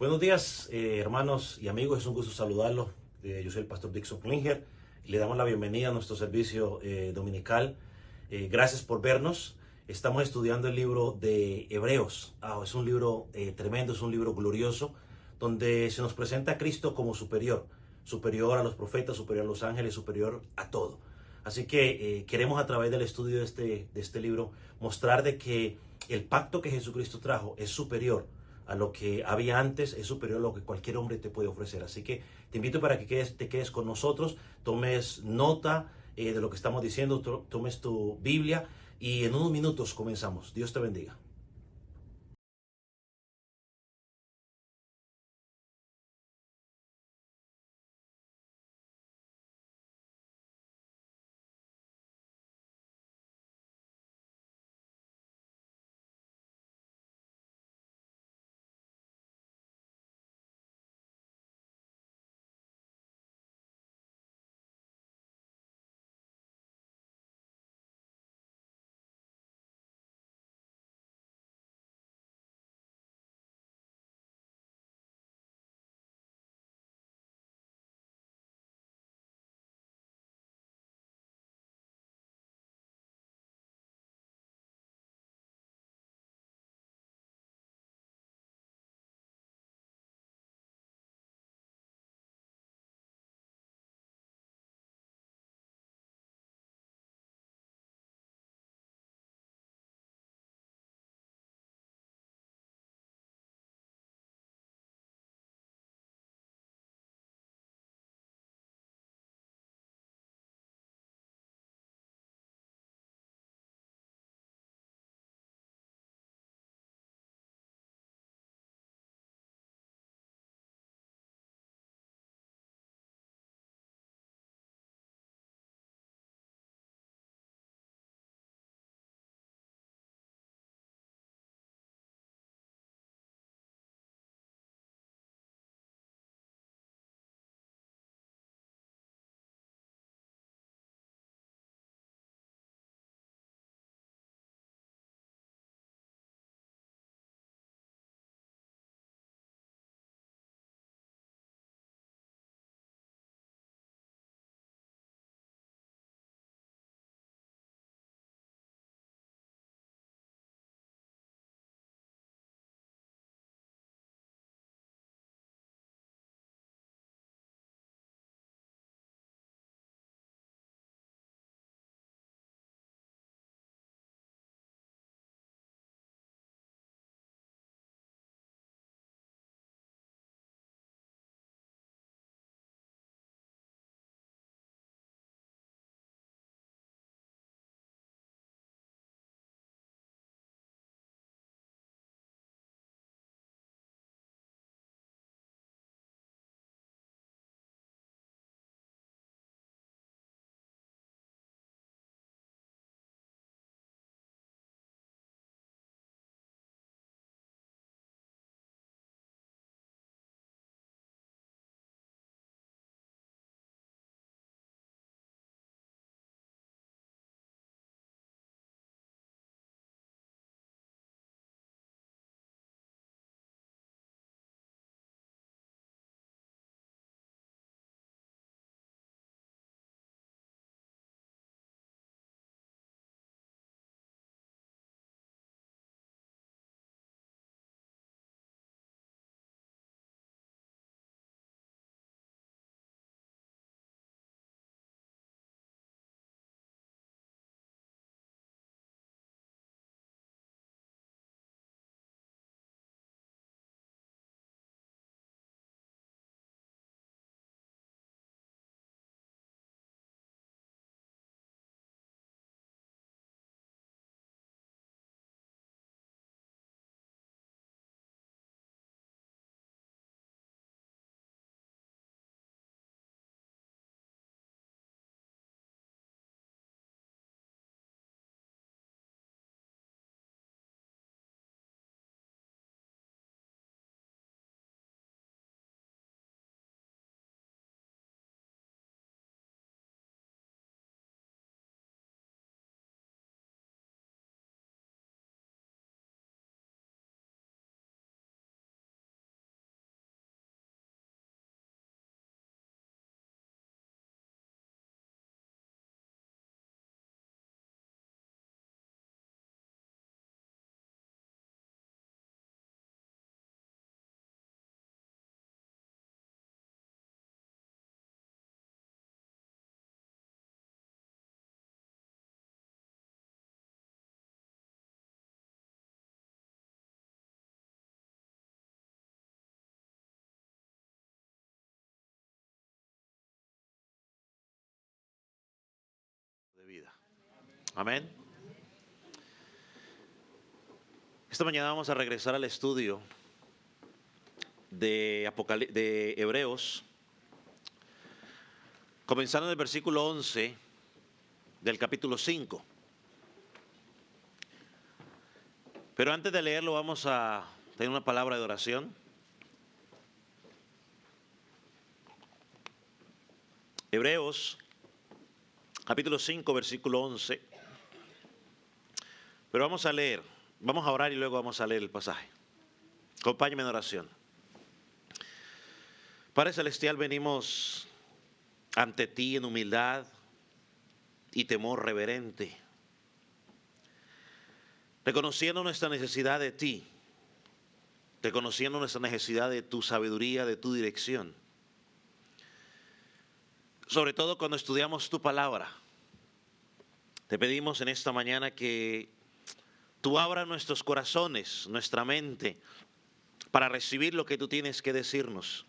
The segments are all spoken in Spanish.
Buenos días, hermanos y amigos. Es un gusto saludarlos. Yo soy el pastor Dixon Klinger y le damos la bienvenida a nuestro servicio dominical. Gracias por vernos. Estamos estudiando el libro de Hebreos. Es un libro tremendo, es un libro glorioso, donde se nos presenta a Cristo como superior, superior a los profetas, superior a los ángeles, superior a todo. Así que queremos a través del estudio de este libro mostrar de que el pacto que Jesucristo trajo es superior a lo que había antes, es superior a lo que cualquier hombre te puede ofrecer. Así que te invito para que te quedes con nosotros, tomes nota de lo que estamos diciendo, tomes tu Biblia y en unos minutos comenzamos. Dios te bendiga. Amén. Esta mañana vamos a regresar al estudio de Hebreos, comenzando en el versículo 11 del capítulo 5. Pero antes de leerlo vamos a tener una palabra de oración. Hebreos, capítulo 5, versículo 11. Pero vamos a leer, vamos a orar y luego vamos a leer el pasaje. Acompáñenme en oración. Padre Celestial, venimos ante ti en humildad y temor reverente, reconociendo nuestra necesidad de ti, reconociendo nuestra necesidad de tu sabiduría, de tu dirección. Sobre todo cuando estudiamos tu palabra, te pedimos en esta mañana que tú abras nuestros corazones, nuestra mente, para recibir lo que tú tienes que decirnos.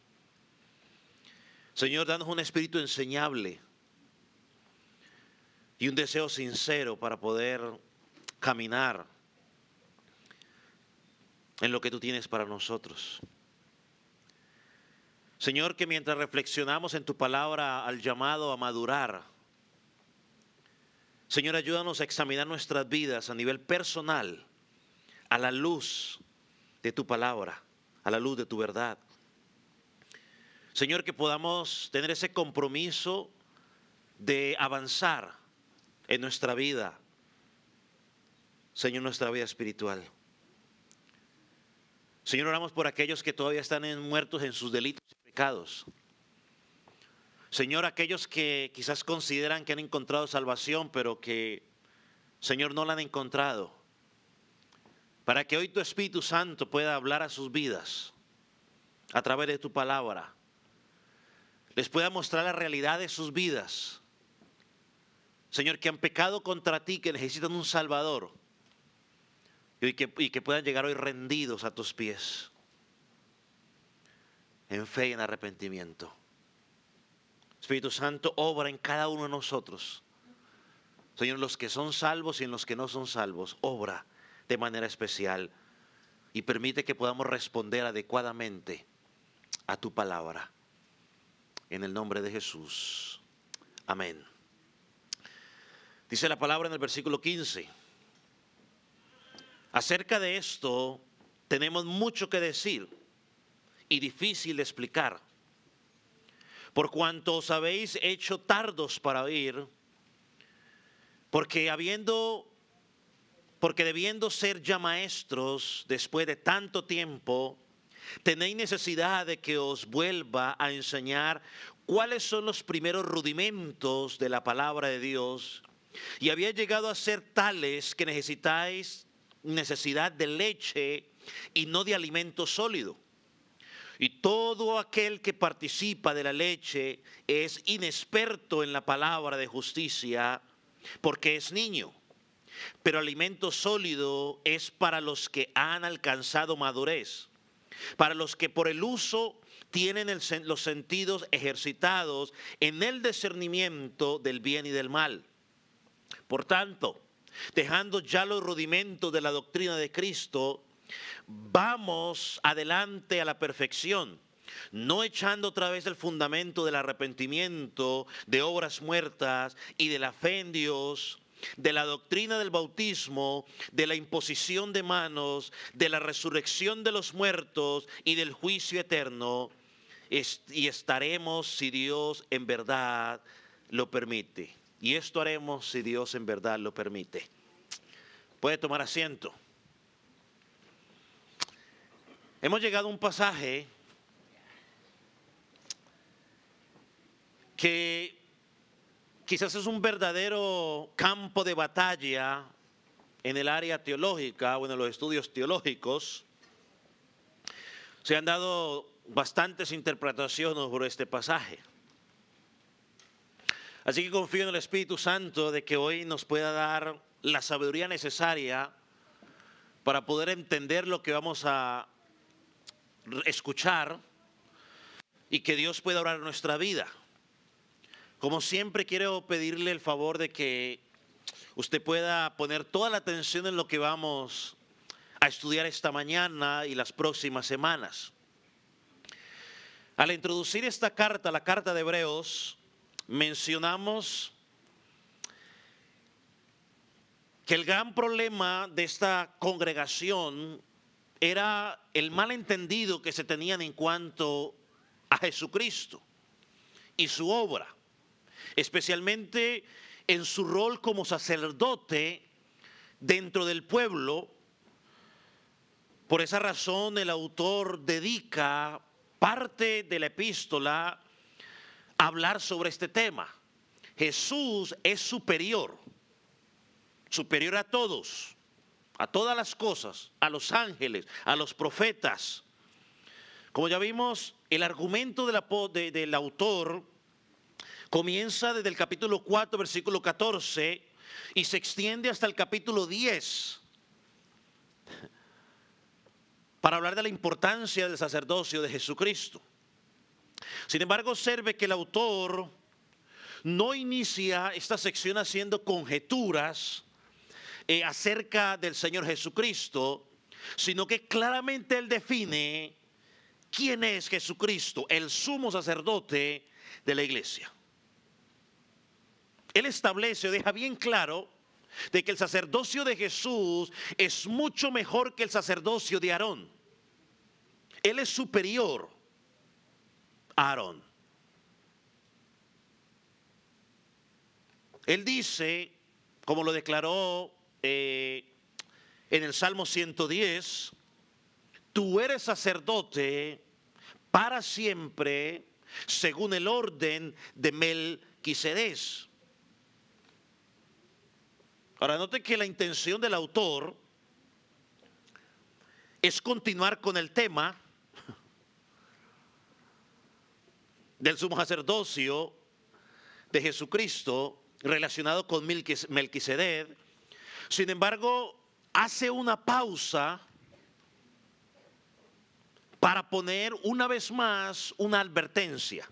Señor, danos un espíritu enseñable y un deseo sincero para poder caminar en lo que tú tienes para nosotros. Señor, que mientras reflexionamos en tu palabra al llamado a madurar, Señor, ayúdanos a examinar nuestras vidas a nivel personal, a la luz de tu palabra, a la luz de tu verdad. Señor, que podamos tener ese compromiso de avanzar en nuestra vida, Señor, nuestra vida espiritual. Señor, oramos por aquellos que todavía están muertos en sus delitos y pecados. Señor, aquellos que quizás consideran que han encontrado salvación, pero que, Señor, no la han encontrado. Para que hoy tu Espíritu Santo pueda hablar a sus vidas a través de tu palabra. Les pueda mostrar la realidad de sus vidas. Señor, que han pecado contra ti, que necesitan un Salvador. Y que puedan llegar hoy rendidos a tus pies. En fe y en arrepentimiento. Espíritu Santo, obra en cada uno de nosotros. Señor, los que son salvos y en los que no son salvos, obra de manera especial. Y permite que podamos responder adecuadamente a tu palabra. En el nombre de Jesús. Amén. Dice la palabra en el versículo 15. Acerca de esto tenemos mucho que decir y difícil de explicar. Por cuanto os habéis hecho tardos para oír, porque debiendo ser ya maestros después de tanto tiempo, tenéis necesidad de que os vuelva a enseñar cuáles son los primeros rudimentos de la palabra de Dios, y había llegado a ser tales que necesitáis necesidad de leche y no de alimento sólido. Y todo aquel que participa de la leche es inexperto en la palabra de justicia, porque es niño. Pero alimento sólido es para los que han alcanzado madurez, para los que por el uso tienen los sentidos ejercitados en el discernimiento del bien y del mal. Por tanto, dejando ya los rudimentos de la doctrina de Cristo, vamos adelante a la perfección, no echando otra vez el fundamento del arrepentimiento, de obras muertas y de la fe en Dios, de la doctrina del bautismo, de la imposición de manos, de la resurrección de los muertos y del juicio eterno, y estaremos si Dios en verdad lo permite. Y esto haremos si Dios en verdad lo permite. Puede tomar asiento. Hemos llegado a un pasaje que quizás es un verdadero campo de batalla en el área teológica o en los estudios teológicos. Se han dado bastantes interpretaciones sobre este pasaje. Así que confío en el Espíritu Santo de que hoy nos pueda dar la sabiduría necesaria para poder entender lo que vamos a escuchar y que Dios pueda obrar en nuestra vida. Como siempre, quiero pedirle el favor de que usted pueda poner toda la atención en lo que vamos a estudiar esta mañana y las próximas semanas. Al introducir esta carta, la carta de Hebreos, mencionamos que el gran problema de esta congregación era el malentendido que se tenían en cuanto a Jesucristo y su obra, especialmente en su rol como sacerdote dentro del pueblo. Por esa razón el autor dedica parte de la epístola a hablar sobre este tema. Jesús es superior a todos, a todas las cosas, a los ángeles, a los profetas. Como ya vimos, el argumento del autor comienza desde el capítulo 4, versículo 14, y se extiende hasta el capítulo 10, para hablar de la importancia del sacerdocio de Jesucristo. Sin embargo, observe que el autor no inicia esta sección haciendo conjeturas acerca del Señor Jesucristo, sino que claramente él define quién es Jesucristo, el sumo sacerdote de la iglesia. Él establece, deja bien claro de que el sacerdocio de Jesús es mucho mejor que el sacerdocio de Aarón. Él es superior a Aarón. Él dice, como lo declaró en el Salmo 110, tú eres sacerdote para siempre según el orden de Melquisedec. Ahora note que la intención del autor es continuar con el tema del sumo sacerdocio de Jesucristo relacionado con Melquisedec. Sin embargo, hace una pausa para poner una vez más una advertencia.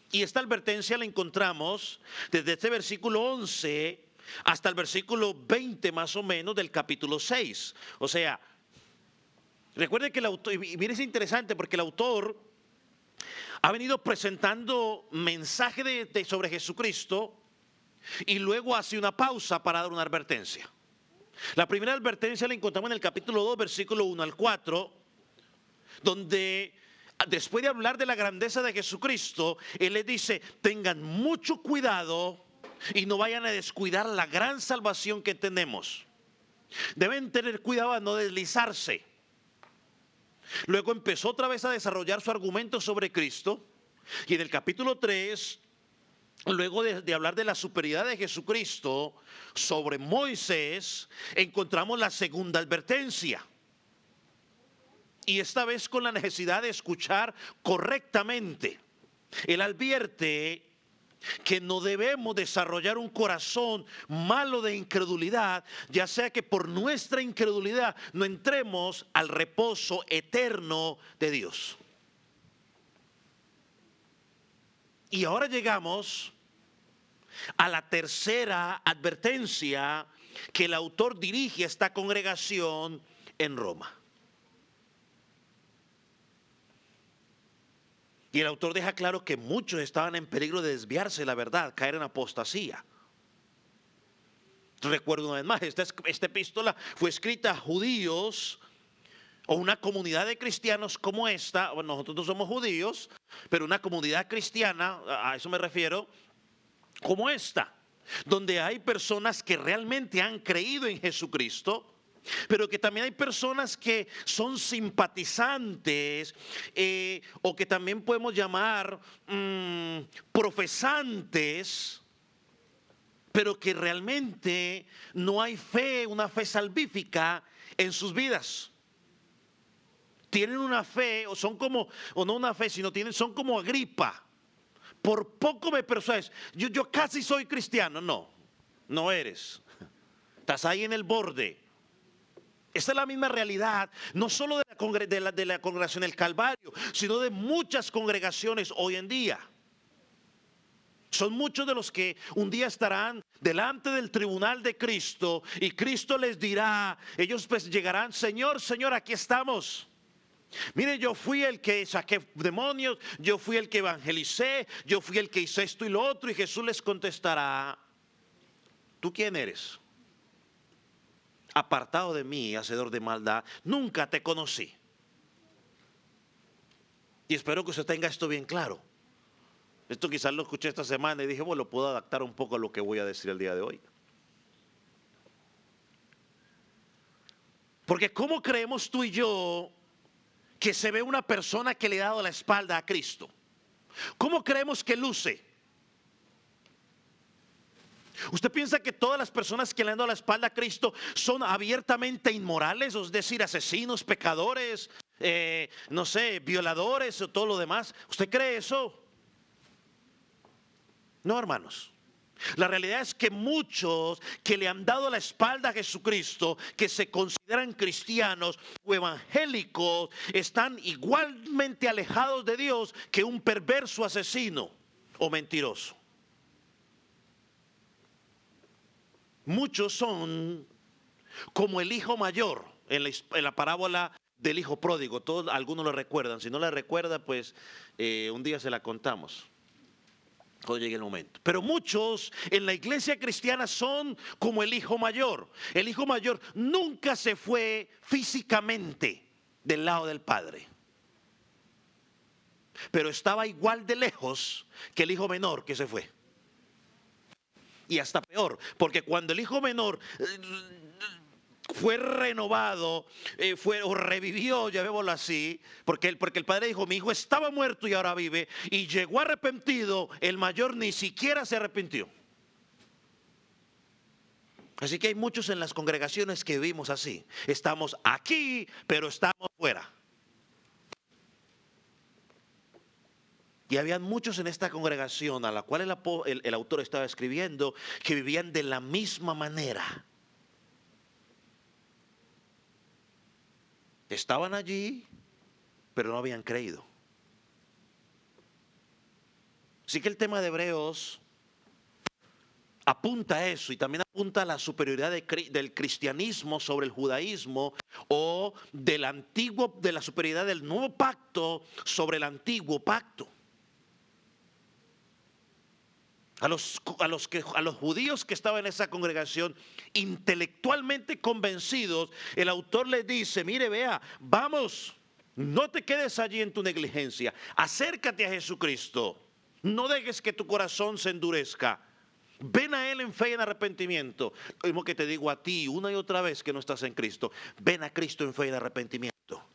Y esta advertencia la encontramos desde este versículo 11 hasta el versículo 20 más o menos del capítulo 6. O sea, recuerden que el autor, y mire, es interesante porque el autor ha venido presentando mensaje sobre Jesucristo y luego hace una pausa para dar una advertencia. La primera advertencia la encontramos en el capítulo 2, versículo 1 al 4, donde después de hablar de la grandeza de Jesucristo, él les dice, tengan mucho cuidado y no vayan a descuidar la gran salvación que tenemos. Deben tener cuidado a no deslizarse. Luego empezó otra vez a desarrollar su argumento sobre Cristo. Y en el capítulo 3, luego de hablar de la superioridad de Jesucristo sobre Moisés, encontramos la segunda advertencia. Y esta vez con la necesidad de escuchar correctamente. Él advierte que no debemos desarrollar un corazón malo de incredulidad, ya sea que por nuestra incredulidad no entremos al reposo eterno de Dios. Y ahora llegamos a la tercera advertencia que el autor dirige a esta congregación en Roma. Y el autor deja claro que muchos estaban en peligro de desviarse de la verdad, caer en apostasía. Recuerdo una vez más, esta epístola fue escrita a judíos o una comunidad de cristianos como esta. Bueno, nosotros no somos judíos, pero una comunidad cristiana, a eso me refiero, como esta, donde hay personas que realmente han creído en Jesucristo, pero que también hay personas que son simpatizantes o que también podemos llamar profesantes, pero que realmente no hay fe, una fe salvífica en sus vidas. Tienen una fe, o son como, o no una fe, sino son como Agripa. Por poco me persuades, yo casi soy cristiano. No eres. Estás ahí en el borde. Esta es la misma realidad, no solo de la congregación del Calvario, sino de muchas congregaciones hoy en día. Son muchos de los que un día estarán delante del tribunal de Cristo y Cristo les dirá, ellos pues llegarán, Señor, Señor, aquí estamos. Mire, yo fui el que saqué demonios, yo fui el que evangelicé, yo fui el que hice esto y lo otro, y Jesús les contestará, ¿tú quién eres? Apartado de mí, hacedor de maldad, nunca te conocí. Y espero que usted tenga esto bien claro. Esto quizás lo escuché esta semana y dije, bueno, lo puedo adaptar un poco a lo que voy a decir el día de hoy. Porque ¿cómo creemos tú y yo que se ve una persona que le ha dado la espalda a Cristo? ¿Cómo creemos que luce? ¿Usted piensa que todas las personas que le han dado la espalda a Cristo son abiertamente inmorales? Es decir, asesinos, pecadores, no sé, violadores o todo lo demás. ¿Usted cree eso? No, hermanos. La realidad es que muchos que le han dado la espalda a Jesucristo, que se consideran cristianos o evangélicos, están igualmente alejados de Dios que un perverso asesino o mentiroso. Muchos son como el hijo mayor en la parábola del hijo pródigo. Todos, algunos lo recuerdan. Si no la recuerda, pues un día se la contamos cuando llegue el momento. Pero muchos en la iglesia cristiana son como el hijo mayor. El hijo mayor nunca se fue físicamente del lado del padre, pero estaba igual de lejos que el hijo menor que se fue. Y hasta peor, porque cuando el hijo menor fue renovado, o revivió, llamémoslo así, porque el padre dijo, mi hijo estaba muerto y ahora vive, y llegó arrepentido, el mayor ni siquiera se arrepintió. Así que hay muchos en las congregaciones que vivimos así. Estamos aquí, pero estamos fuera. Y habían muchos en esta congregación a la cual el autor estaba escribiendo que vivían de la misma manera. Estaban allí, pero no habían creído. Así que el tema de Hebreos apunta a eso y también apunta a la superioridad del cristianismo sobre el judaísmo, o de la superioridad del nuevo pacto sobre el antiguo pacto. A los judíos que estaban en esa congregación, intelectualmente convencidos, el autor les dice, mire, vea, vamos, no te quedes allí en tu negligencia, acércate a Jesucristo, no dejes que tu corazón se endurezca, ven a Él en fe y en arrepentimiento. Lo mismo que te digo a ti una y otra vez que no estás en Cristo, ven a Cristo en fe y en arrepentimiento.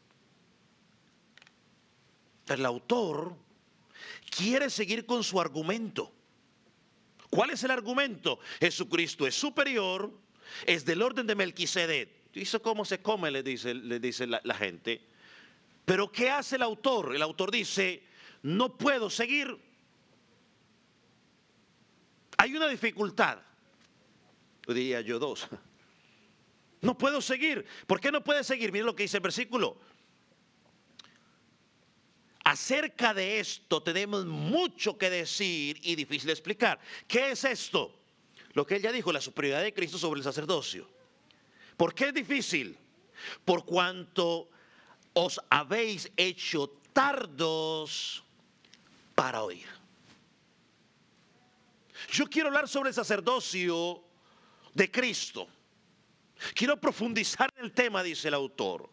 El autor quiere seguir con su argumento. ¿Cuál es el argumento? Jesucristo es superior, es del orden de Melquisedec. ¿Eso cómo se come? Le dice la gente. Pero ¿qué hace el autor? El autor dice, no puedo seguir. Hay una dificultad. Diría yo dos. No puedo seguir. ¿Por qué no puede seguir? Miren lo que dice el versículo. Acerca de esto tenemos mucho que decir y difícil de explicar. ¿Qué es esto? Lo que él ya dijo, la superioridad de Cristo sobre el sacerdocio. ¿Por qué es difícil? Por cuanto os habéis hecho tardos para oír. Yo quiero hablar sobre el sacerdocio de Cristo. Quiero profundizar en el tema, dice el autor.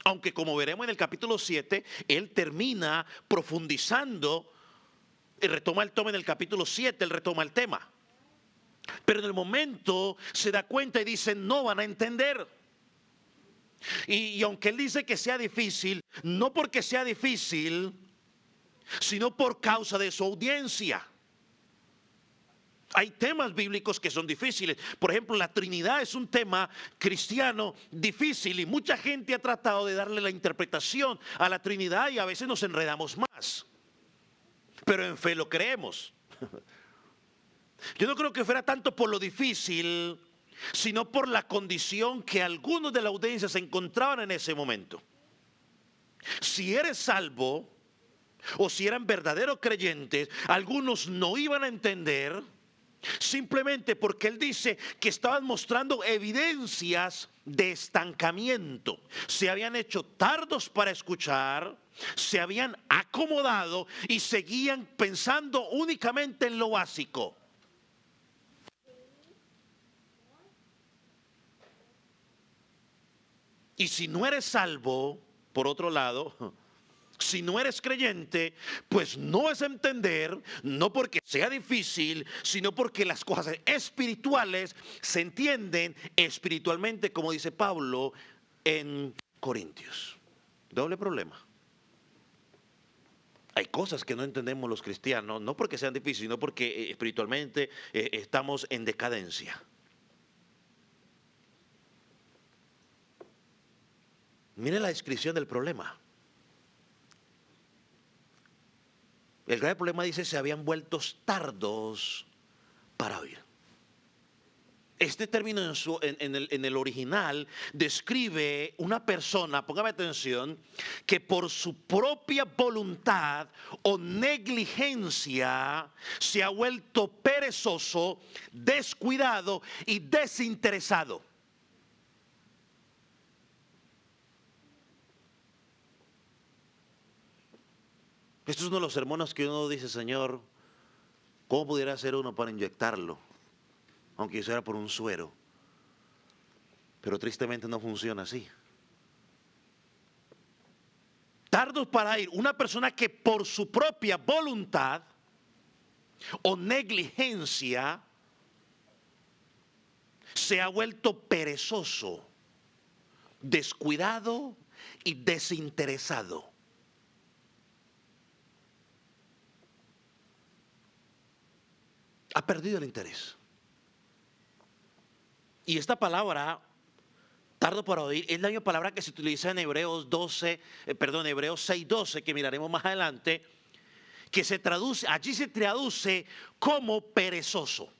Aunque como veremos en el capítulo 7, él termina profundizando y retoma el tema en el capítulo 7, él retoma el tema. Pero en el momento se da cuenta y dice, no van a entender. Y aunque él dice que sea difícil, no porque sea difícil, sino por causa de su audiencia. Hay temas bíblicos que son difíciles. Por ejemplo, la Trinidad es un tema cristiano difícil y mucha gente ha tratado de darle la interpretación a la Trinidad y a veces nos enredamos más. Pero en fe lo creemos. Yo no creo que fuera tanto por lo difícil, sino por la condición que algunos de la audiencia se encontraban en ese momento. Si eres salvo, o si eran verdaderos creyentes, algunos no iban a entender, simplemente porque él dice que estaban mostrando evidencias de estancamiento. Se habían hecho tardos para escuchar, se habían acomodado y seguían pensando únicamente en lo básico. Y si no eres salvo, por otro lado, si no eres creyente, pues no vas a entender, no porque sea difícil, sino porque las cosas espirituales se entienden espiritualmente, como dice Pablo en Corintios. Doble problema. Hay cosas que no entendemos los cristianos, no porque sean difíciles, sino porque espiritualmente estamos en decadencia. Mire la descripción del problema. El grave problema dice: se habían vuelto tardos para oír. Este término en el original describe una persona, póngame atención, que por su propia voluntad o negligencia se ha vuelto perezoso, descuidado y desinteresado. Esto es uno de los sermones que uno dice: Señor, ¿cómo pudiera hacer uno para inyectarlo? Aunque eso era por un suero. Pero tristemente no funciona así. Tardos para ir. Una persona que por su propia voluntad o negligencia se ha vuelto perezoso, descuidado y desinteresado. Ha perdido el interés. Y esta palabra, tardo para oír, es la misma palabra que se utiliza en Hebreos 6:12, que miraremos más adelante, que se traduce, allí se traduce como perezoso.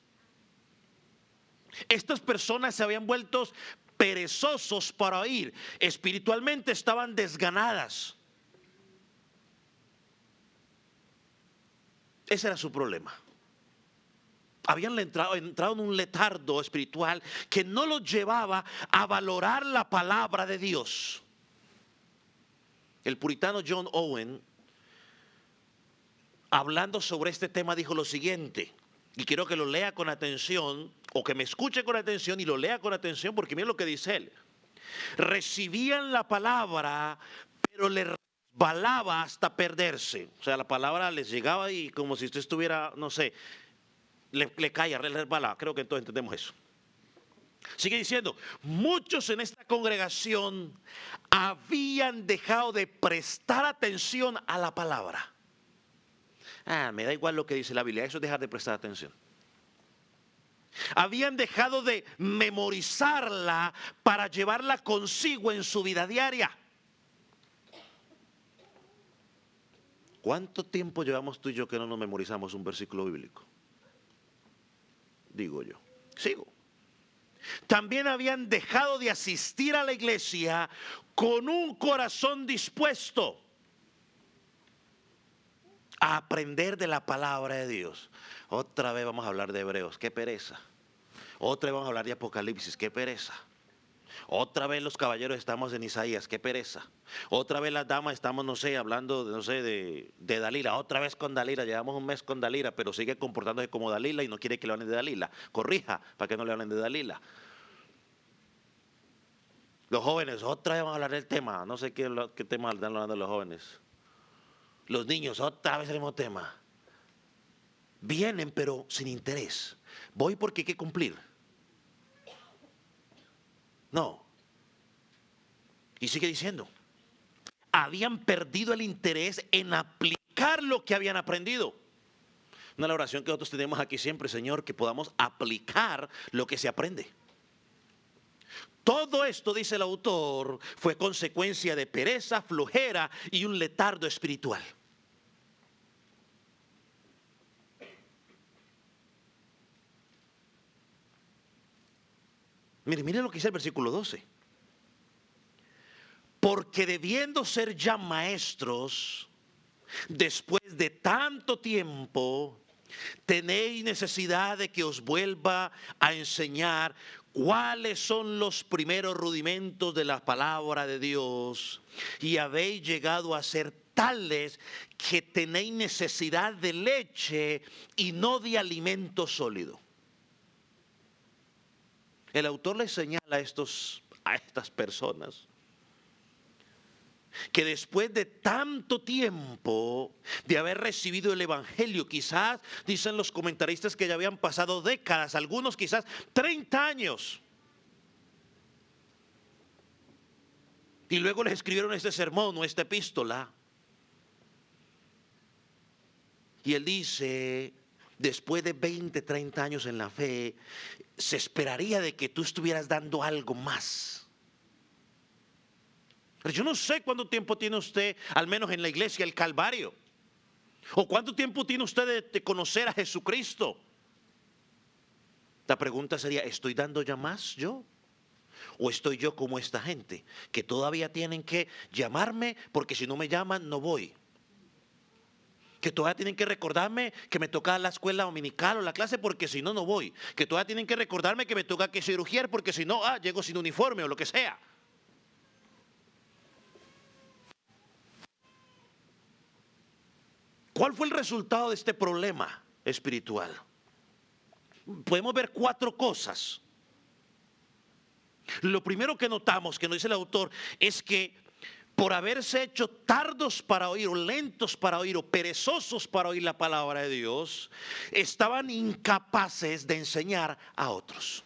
Estas personas se habían vuelto perezosos para oír, espiritualmente estaban desganadas. Ese era su problema. Habían entrado en un letargo espiritual que no los llevaba a valorar la palabra de Dios. El puritano John Owen, hablando sobre este tema, dijo lo siguiente, y quiero que lo lea con atención, o que me escuche con atención y lo lea con atención, porque miren lo que dice él. Recibían la palabra, pero le resbalaba hasta perderse. O sea, la palabra les llegaba y como si usted estuviera, no sé, le caía, le resbalaba. Creo que todos entendemos eso. Sigue diciendo: muchos en esta congregación habían dejado de prestar atención a la palabra. Me da igual lo que dice la Biblia, eso es dejar de prestar atención. Habían dejado de memorizarla para llevarla consigo en su vida diaria. ¿Cuánto tiempo llevamos tú y yo que no nos memorizamos un versículo bíblico? Digo yo. Sigo. También habían dejado de asistir a la iglesia con un corazón dispuesto a aprender de la palabra de Dios. Otra vez vamos a hablar de Hebreos, qué pereza. Otra vez vamos a hablar de Apocalipsis, qué pereza. Otra vez los caballeros estamos en Isaías, qué pereza. Otra vez las damas estamos, no sé, hablando de Dalila. Otra vez con Dalila, llevamos un mes con Dalila, pero sigue comportándose como Dalila y no quiere que le hablen de Dalila. Corrija para que no le hablen de Dalila. Los jóvenes, otra vez vamos a hablar del tema. No sé qué tema están hablando los jóvenes. Los niños, otra vez el mismo tema. Vienen pero sin interés. Voy porque hay que cumplir. No. Y sigue diciendo: habían perdido el interés en aplicar lo que habían aprendido. Una de las oraciones que nosotros tenemos aquí siempre: Señor, que podamos aplicar lo que se aprende. Todo esto, dice el autor, fue consecuencia de pereza, flojera y un letargo espiritual. Mire lo que dice el versículo 12. Porque debiendo ser ya maestros, después de tanto tiempo, tenéis necesidad de que os vuelva a enseñar cuáles son los primeros rudimentos de la palabra de Dios, y habéis llegado a ser tales que tenéis necesidad de leche y no de alimento sólido. El autor le señala a estas personas que después de tanto tiempo de haber recibido el evangelio, quizás dicen los comentaristas que ya habían pasado décadas, algunos quizás 30 años, y luego les escribieron este sermón o esta epístola, y él dice: después de 20, 30 años en la fe, se esperaría de que tú estuvieras dando algo más. Pero yo no sé cuánto tiempo tiene usted, al menos en la iglesia El Calvario, o cuánto tiempo tiene usted de conocer a Jesucristo. La pregunta sería: ¿estoy dando ya más yo? ¿O estoy yo como esta gente que todavía tienen que llamarme porque si no me llaman no voy? Que todavía tienen que recordarme que me toca la escuela dominical o la clase porque si no, no voy. Que todavía tienen que recordarme que me toca que cirugiar porque si no, llego sin uniforme o lo que sea. ¿Cuál fue el resultado de este problema espiritual? Podemos ver 4 cosas. Lo primero que notamos, que nos dice el autor, es que por haberse hecho tardos para oír, o lentos para oír, o perezosos para oír la palabra de Dios, estaban incapaces de enseñar a otros.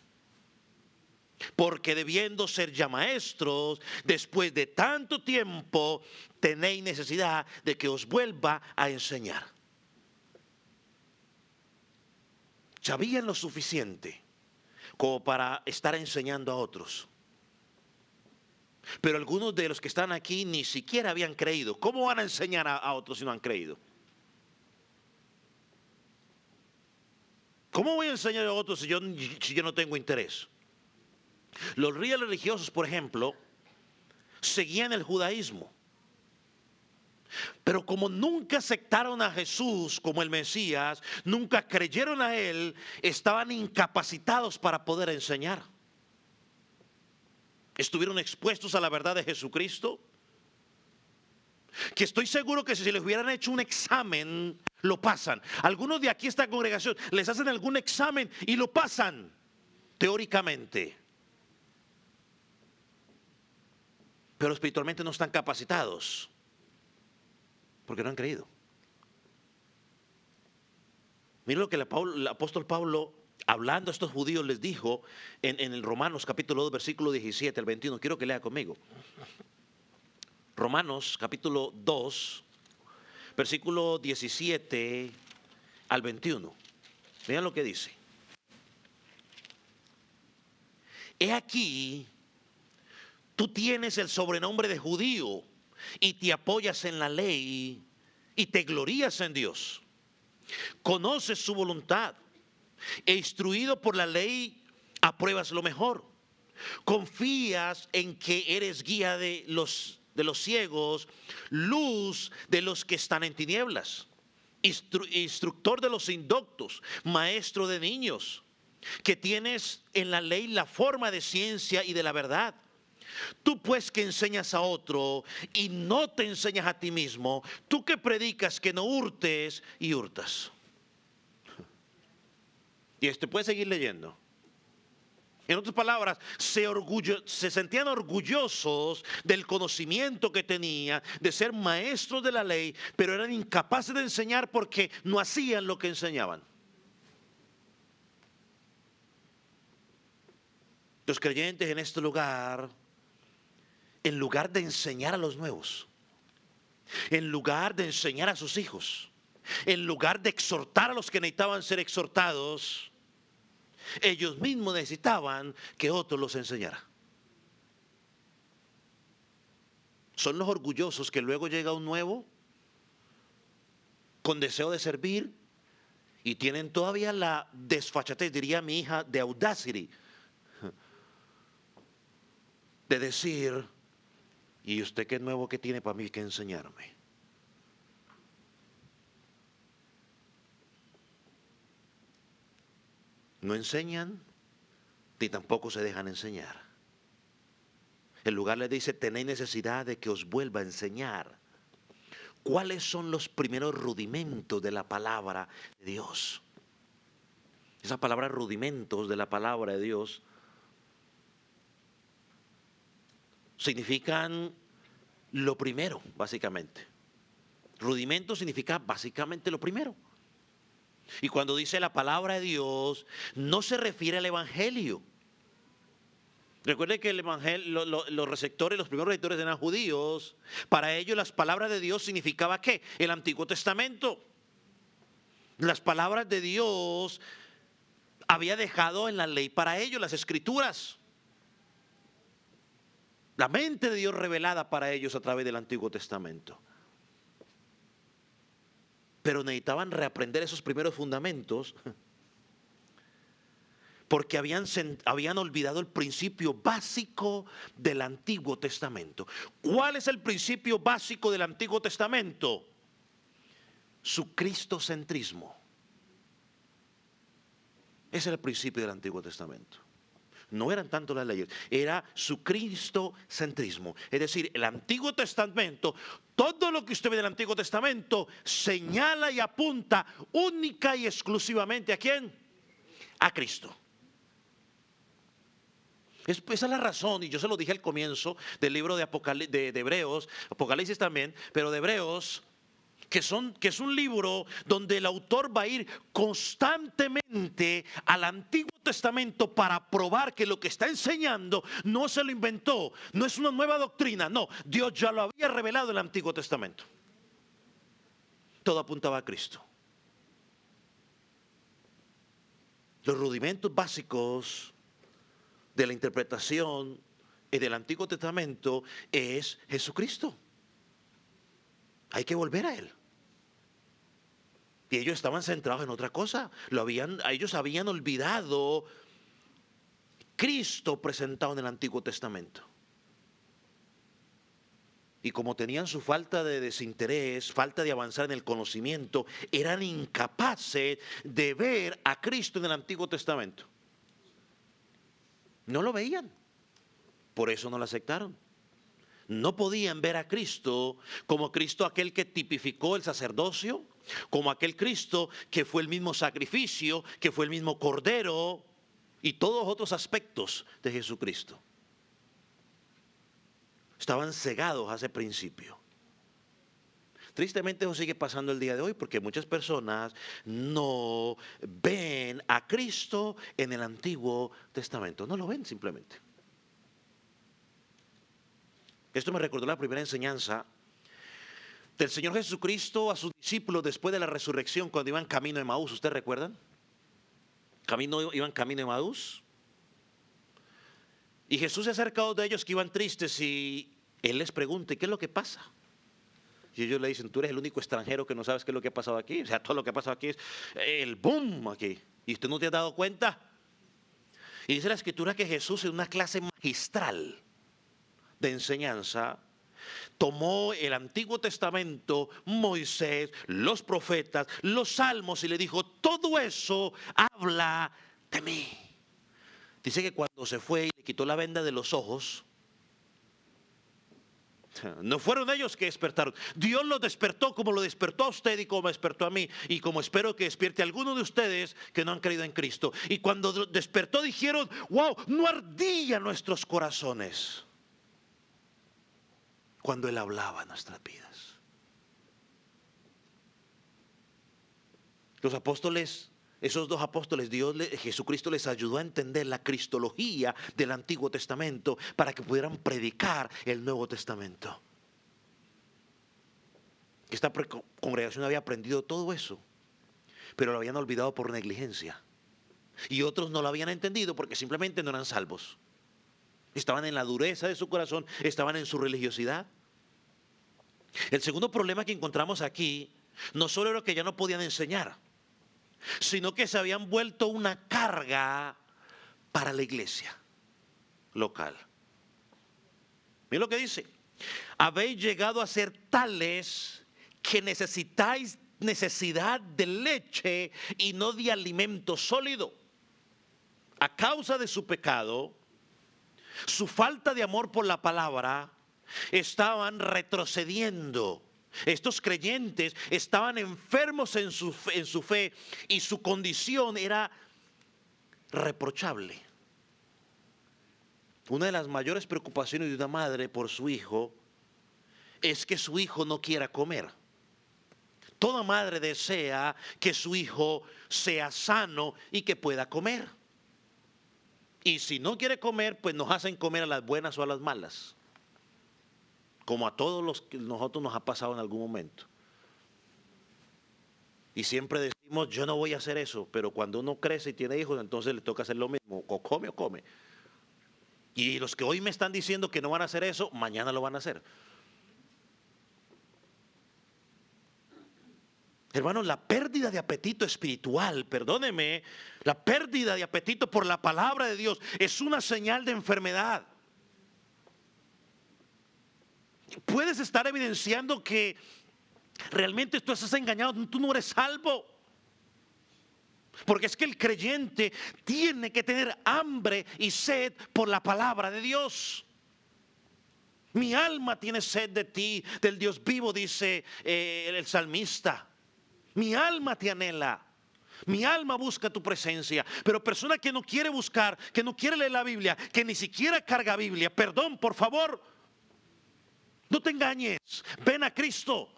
Porque debiendo ser ya maestros, después de tanto tiempo, tenéis necesidad de que os vuelva a enseñar. Sabían lo suficiente como para estar enseñando a otros. Pero algunos de los que están aquí ni siquiera habían creído. ¿Cómo van a enseñar a otros si no han creído? ¿Cómo voy a enseñar a otros si yo no tengo interés? Los líderes religiosos, por ejemplo, seguían el judaísmo. Pero como nunca aceptaron a Jesús como el Mesías, nunca creyeron a Él, estaban incapacitados para poder enseñar. Estuvieron expuestos a la verdad de Jesucristo, que estoy seguro que si les hubieran hecho un examen, lo pasan. Algunos de aquí, esta congregación, les hacen algún examen y lo pasan, teóricamente. Pero espiritualmente no están capacitados, porque no han creído. Miren lo que el apóstol Pablo, hablando a estos judíos, les dijo en el Romanos capítulo 2, versículo 17 al 21. Quiero que lea conmigo. Romanos capítulo 2, versículo 17 al 21. Vean lo que dice. He aquí, tú tienes el sobrenombre de judío y te apoyas en la ley y te glorías en Dios. Conoces su voluntad e instruido por la ley apruebas lo mejor. Confías en que eres guía de los ciegos, luz de los que están en tinieblas, instructor de los indoctos, maestro de niños, que tienes en la ley la forma de ciencia y de la verdad. Tú pues que enseñas a otro y no te enseñas a ti mismo, tú que predicas que no hurtes y hurtas. Y puede seguir leyendo. En otras palabras, se sentían orgullosos del conocimiento que tenía, de ser maestros de la ley, pero eran incapaces de enseñar porque no hacían lo que enseñaban. Los creyentes en este lugar, en lugar de enseñar a los nuevos, en lugar de enseñar a sus hijos, en lugar de exhortar a los que necesitaban ser exhortados, ellos mismos necesitaban que otros los enseñara. Son los orgullosos que luego llega un nuevo con deseo de servir y tienen todavía la desfachatez, diría mi hija, de audacity, de decir: ¿y usted qué nuevo que tiene para mí que enseñarme? No enseñan, ni tampoco se dejan enseñar. En lugar les dice, tenéis necesidad de que os vuelva a enseñar. ¿Cuáles son los primeros rudimentos de la palabra de Dios? Esas palabras rudimentos de la palabra de Dios significan lo primero, básicamente. Rudimento significa básicamente lo primero. Y cuando dice la palabra de Dios, no se refiere al Evangelio. Recuerden que el Evangelio, los receptores, los primeros receptores eran judíos. Para ellos las palabras de Dios significaba ¿qué? El Antiguo Testamento. Las palabras de Dios había dejado en la ley para ellos las Escrituras. La mente de Dios revelada para ellos a través del Antiguo Testamento. Pero necesitaban reaprender esos primeros fundamentos porque habían olvidado el principio básico del Antiguo Testamento. ¿Cuál es el principio básico del Antiguo Testamento? Su cristocentrismo. Ese era el principio del Antiguo Testamento. No eran tanto las leyes, era su cristocentrismo. Es decir, el Antiguo Testamento, todo lo que usted ve del Antiguo Testamento señala y apunta única y exclusivamente ¿a quién? A Cristo. Esa es la razón, y yo se lo dije al comienzo del libro de Hebreos, Apocalipsis también, pero de Hebreos, que es un libro donde el autor va a ir constantemente al Antiguo Testamento para probar que lo que está enseñando no se lo inventó, no es una nueva doctrina, no, Dios ya lo había revelado en el Antiguo Testamento. Todo apuntaba a Cristo. Los rudimentos básicos de la interpretación del Antiguo Testamento es Jesucristo. Hay que volver a Él. Y ellos estaban centrados en otra cosa. Ellos habían olvidado Cristo presentado en el Antiguo Testamento. Y como tenían su falta de desinterés, falta de avanzar en el conocimiento, eran incapaces de ver a Cristo en el Antiguo Testamento. No lo veían. Por eso no lo aceptaron. No podían ver a Cristo como Cristo aquel que tipificó el sacerdocio, como aquel Cristo que fue el mismo sacrificio, que fue el mismo cordero y todos otros aspectos de Jesucristo. Estaban cegados a ese principio. Tristemente eso sigue pasando el día de hoy porque muchas personas no ven a Cristo en el Antiguo Testamento. No lo ven simplemente. Esto me recordó la primera enseñanza del Señor Jesucristo a sus discípulos después de la resurrección cuando iban camino de Emaús. ¿Ustedes recuerdan? Iban camino de Emaús. Y Jesús se acercó de ellos que iban tristes y Él les pregunta, ¿qué es lo que pasa? Y ellos le dicen, tú eres el único extranjero que no sabes qué es lo que ha pasado aquí. O sea, todo lo que ha pasado aquí es el boom aquí. ¿Y usted no te ha dado cuenta? Y dice la Escritura que Jesús en una clase magistral de enseñanza tomó el Antiguo Testamento, Moisés, los profetas, los salmos y le dijo, todo eso habla de mí. Dice que cuando se fue y le quitó la venda de los ojos, no fueron ellos que despertaron. Dios los despertó como lo despertó a usted y como me despertó a mí. Y como espero que despierte a alguno de ustedes que no han creído en Cristo. Y cuando despertó dijeron, wow, no ardían nuestros corazones cuando Él hablaba en nuestras vidas. Los apóstoles, esos dos apóstoles, Jesucristo les ayudó a entender la cristología del Antiguo Testamento para que pudieran predicar el Nuevo Testamento. Esta congregación había aprendido todo eso, pero lo habían olvidado por negligencia. Y otros no lo habían entendido porque simplemente no eran salvos. Estaban en la dureza de su corazón, estaban en su religiosidad. El segundo problema que encontramos aquí no solo era que ya no podían enseñar, sino que se habían vuelto una carga para la iglesia local. Miren lo que dice: habéis llegado a ser tales que necesitáis necesidad de leche y no de alimento sólido. a causa de su pecado, su falta de amor por la palabra, estaban retrocediendo. Estos creyentes estaban enfermos en su fe y su condición era reprochable. Una de las mayores preocupaciones de una madre por su hijo es que su hijo no quiera comer. Toda madre desea que su hijo sea sano y que pueda comer. Y si no quiere comer, pues nos hacen comer a las buenas o a las malas. Como a todos los que nosotros nos ha pasado en algún momento. Y siempre decimos, yo no voy a hacer eso, pero cuando uno crece y tiene hijos, entonces le toca hacer lo mismo, o come o come. Y los que hoy me están diciendo que no van a hacer eso, mañana lo van a hacer. Hermanos, la pérdida de apetito espiritual, perdóneme, la pérdida de apetito por la palabra de Dios es una señal de enfermedad. Puedes estar evidenciando que realmente tú estás engañado, tú no eres salvo. Porque es que el creyente tiene que tener hambre y sed por la palabra de Dios. Mi alma tiene sed de ti, del Dios vivo, dice el salmista. Mi alma te anhela. Mi alma busca tu presencia. Pero persona que no quiere buscar, que no quiere leer la Biblia, que ni siquiera carga Biblia, perdón, por favor, no te engañes. Ven a Cristo.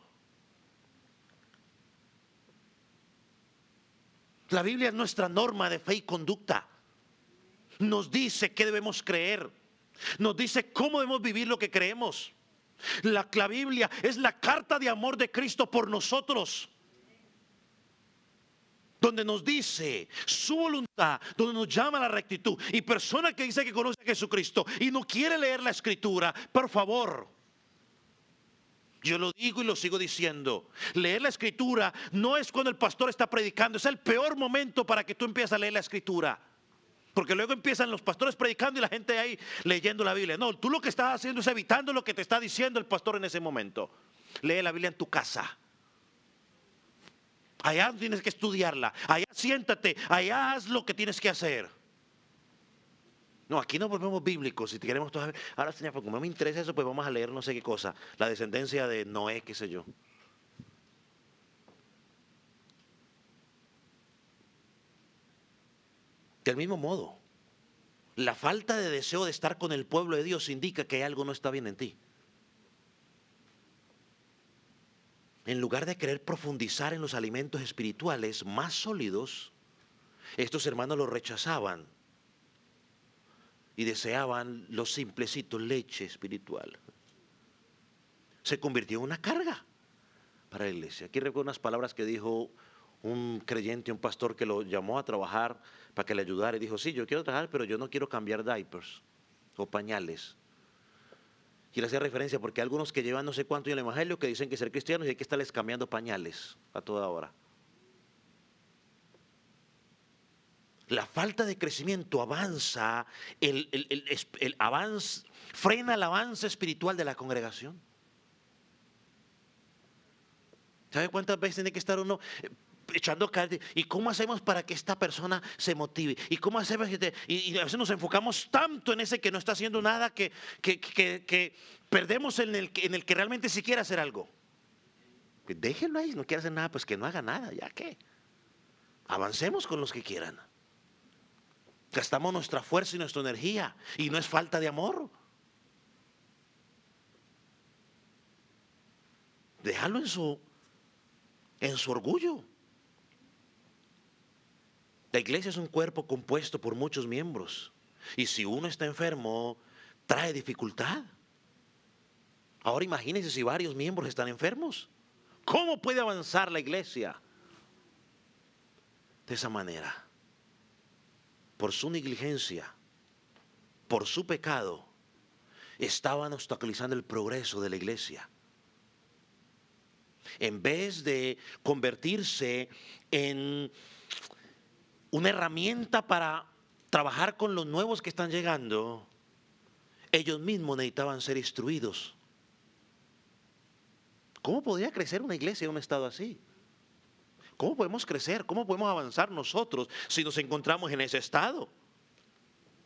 La Biblia es nuestra norma de fe y conducta. Nos dice qué debemos creer. Nos dice cómo debemos vivir lo que creemos. La Biblia es la carta de amor de Cristo por nosotros, donde nos dice su voluntad, donde nos llama a la rectitud. Y persona que dice que conoce a Jesucristo y no quiere leer la Escritura, por favor, yo lo digo y lo sigo diciendo, leer la Escritura no es cuando el pastor está predicando, es el peor momento para que tú empieces a leer la Escritura. Porque luego empiezan los pastores predicando y la gente ahí leyendo la Biblia. No, tú lo que estás haciendo es evitando lo que te está diciendo el pastor en ese momento. Lee la Biblia en tu casa. Allá tienes que estudiarla, allá siéntate, allá haz lo que tienes que hacer. No, aquí nos volvemos bíblicos si queremos todavía. Ahora, señor, como no me interesa eso, pues vamos a leer no sé qué cosa, la descendencia de Noé, qué sé yo. Del mismo modo, la falta de deseo de estar con el pueblo de Dios indica que algo no está bien en ti. En lugar de querer profundizar en los alimentos espirituales más sólidos, estos hermanos los rechazaban y deseaban los simplecitos, leche espiritual. Se convirtió en una carga para la iglesia. Aquí recuerdo unas palabras que dijo un creyente, un pastor que lo llamó a trabajar para que le ayudara y dijo, sí, yo quiero trabajar, pero yo no quiero cambiar diapers o pañales. Y le hacía referencia porque hay algunos que llevan no sé cuánto en el evangelio que dicen que ser cristianos y hay que estarles cambiando pañales a toda hora. La falta de crecimiento avanza, frena el avance espiritual de la congregación. ¿Sabe cuántas veces tiene que estar uno echando carne? ¿Y cómo hacemos para que esta persona se motive? ¿Y cómo hacemos? Y a veces nos enfocamos tanto en ese que no está haciendo nada que perdemos en el que realmente sí quiere hacer algo. Déjenlo ahí, no quiere hacer nada, pues que no haga nada, ya que. Avancemos con los que quieran. Gastamos nuestra fuerza y nuestra energía y no es falta de amor. Déjalo en su orgullo. La iglesia es un cuerpo compuesto por muchos miembros. Y si uno está enfermo, trae dificultad. Ahora imagínense si varios miembros están enfermos. ¿Cómo puede avanzar la iglesia? De esa manera. Por su negligencia, por su pecado, estaban obstaculizando el progreso de la iglesia. En vez de convertirse en una herramienta para trabajar con los nuevos que están llegando, ellos mismos necesitaban ser instruidos. ¿Cómo podría crecer una iglesia en un estado así? ¿Cómo podemos crecer? ¿Cómo podemos avanzar nosotros si nos encontramos en ese estado?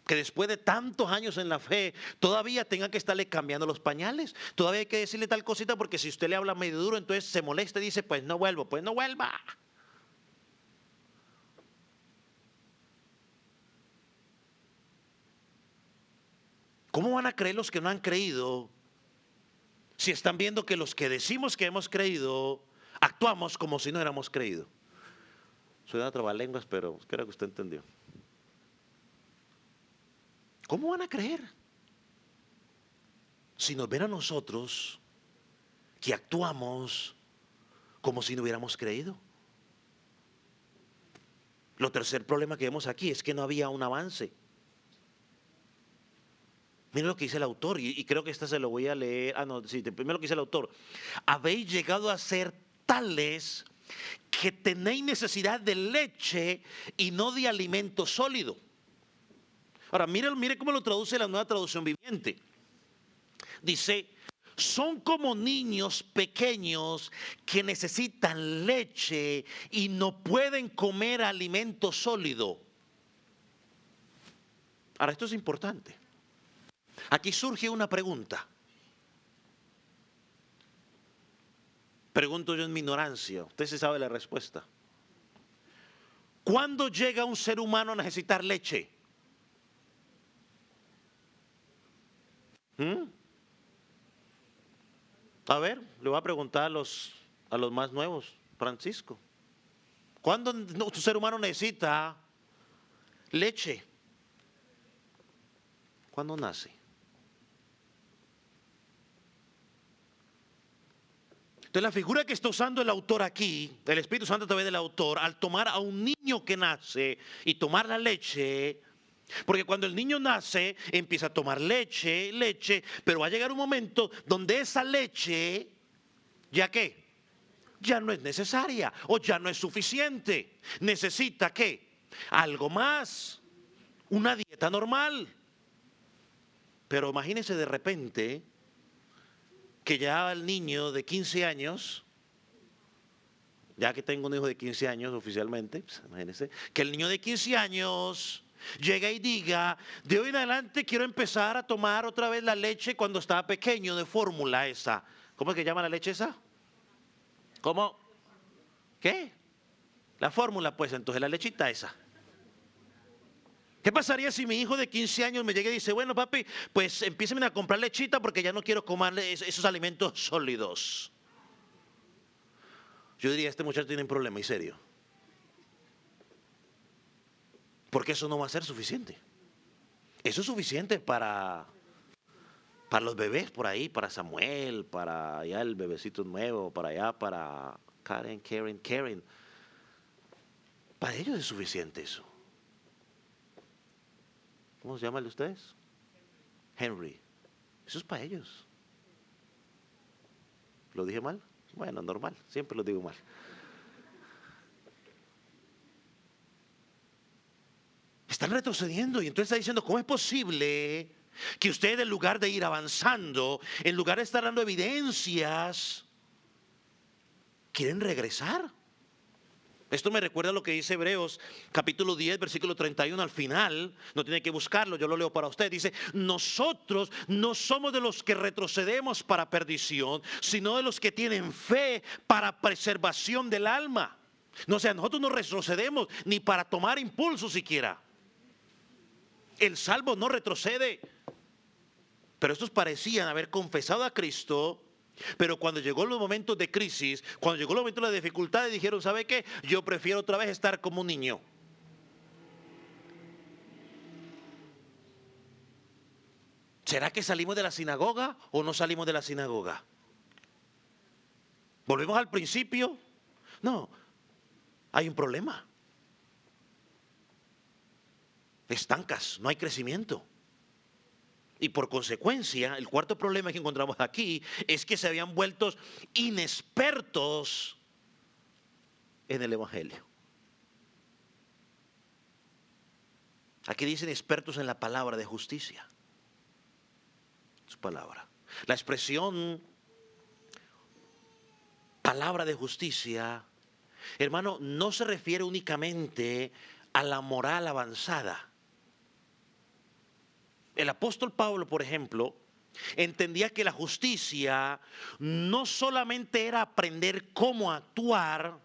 que después de tantos años en la fe, todavía tengan que estarle cambiando los pañales. Todavía hay que decirle tal cosita porque si usted le habla medio duro, entonces se molesta y dice, pues no vuelvo, pues no vuelva. ¿Cómo van a creer los que no han creído si están viendo que los que decimos que hemos creído, actuamos como si no éramos creído? Soy una trabalenguas, pero creo que usted entendió. ¿Cómo van a creer si nos ven a nosotros que actuamos como si no hubiéramos creído? Lo tercer problema que vemos aquí es que no había un avance. Miren lo que dice el autor, y creo que esta se lo voy a leer. Primero lo que dice el autor. Habéis llegado a ser tales que tenéis necesidad de leche y no de alimento sólido. Ahora, mire cómo lo traduce la Nueva Traducción Viviente. Dice, son como niños pequeños que necesitan leche y no pueden comer alimento sólido. Ahora, esto es importante. Aquí surge una pregunta. Pregunto yo en mi ignorancia, usted se sabe la respuesta. ¿Cuándo llega un ser humano a necesitar leche? A ver, le voy a preguntar a los más nuevos. Francisco, ¿cuándo un ser humano necesita leche? ¿Cuándo nace? Entonces la figura que está usando el autor aquí, el Espíritu Santo a través del autor, al tomar a un niño que nace y tomar la leche, porque cuando el niño nace empieza a tomar leche, pero va a llegar un momento donde esa leche, ¿ya qué? Ya no es necesaria o ya no es suficiente. Necesita ¿qué? Algo más, una dieta normal. Pero imagínense de repente que ya el niño de 15 años, ya que tengo un hijo de 15 años oficialmente, pues, imagínense, que el niño de 15 años llega y diga, de hoy en adelante quiero empezar a tomar otra vez la leche cuando estaba pequeño de fórmula esa. ¿Cómo es que llama la leche esa? ¿Cómo? ¿Qué? La fórmula, pues entonces la lechita esa. ¿Qué pasaría si mi hijo de 15 años me llega y dice, bueno papi, pues empiecen a comprar lechita porque ya no quiero comer esos alimentos sólidos? Yo diría, este muchacho tiene un problema, y serio. Porque eso no va a ser suficiente. Eso es suficiente para los bebés por ahí, para Samuel, para allá el bebecito nuevo, para allá, para Karen. Para ellos es suficiente eso. ¿Cómo se llama el de ustedes? Henry. Eso es para ellos. ¿Lo dije mal? Bueno, normal, siempre lo digo mal. Están retrocediendo y entonces está diciendo, ¿cómo es posible que ustedes en lugar de ir avanzando, en lugar de estar dando evidencias, quieren regresar? Esto me recuerda a lo que dice Hebreos capítulo 10, versículo 31 al final. No tiene que buscarlo, yo lo leo para usted. Dice, nosotros no somos de los que retrocedemos para perdición, sino de los que tienen fe para preservación del alma. No, o sea, nosotros no retrocedemos ni para tomar impulso siquiera. El salvo no retrocede. Pero estos parecían haber confesado a Cristo, pero cuando llegó los momentos de crisis, cuando llegó el momento de las dificultades, dijeron, ¿sabe qué? Yo prefiero otra vez estar como un niño. ¿Será que salimos de la sinagoga o no salimos de la sinagoga? ¿Volvemos al principio? No, hay un problema. Estancas, no hay crecimiento. Y por consecuencia, el cuarto problema que encontramos aquí es que se habían vuelto inexpertos en el Evangelio. Aquí dicen expertos en la palabra de justicia. Su palabra. La expresión palabra de justicia, hermano, no se refiere únicamente a la moral avanzada. El apóstol Pablo, por ejemplo, entendía que la justicia no solamente era aprender cómo actuar,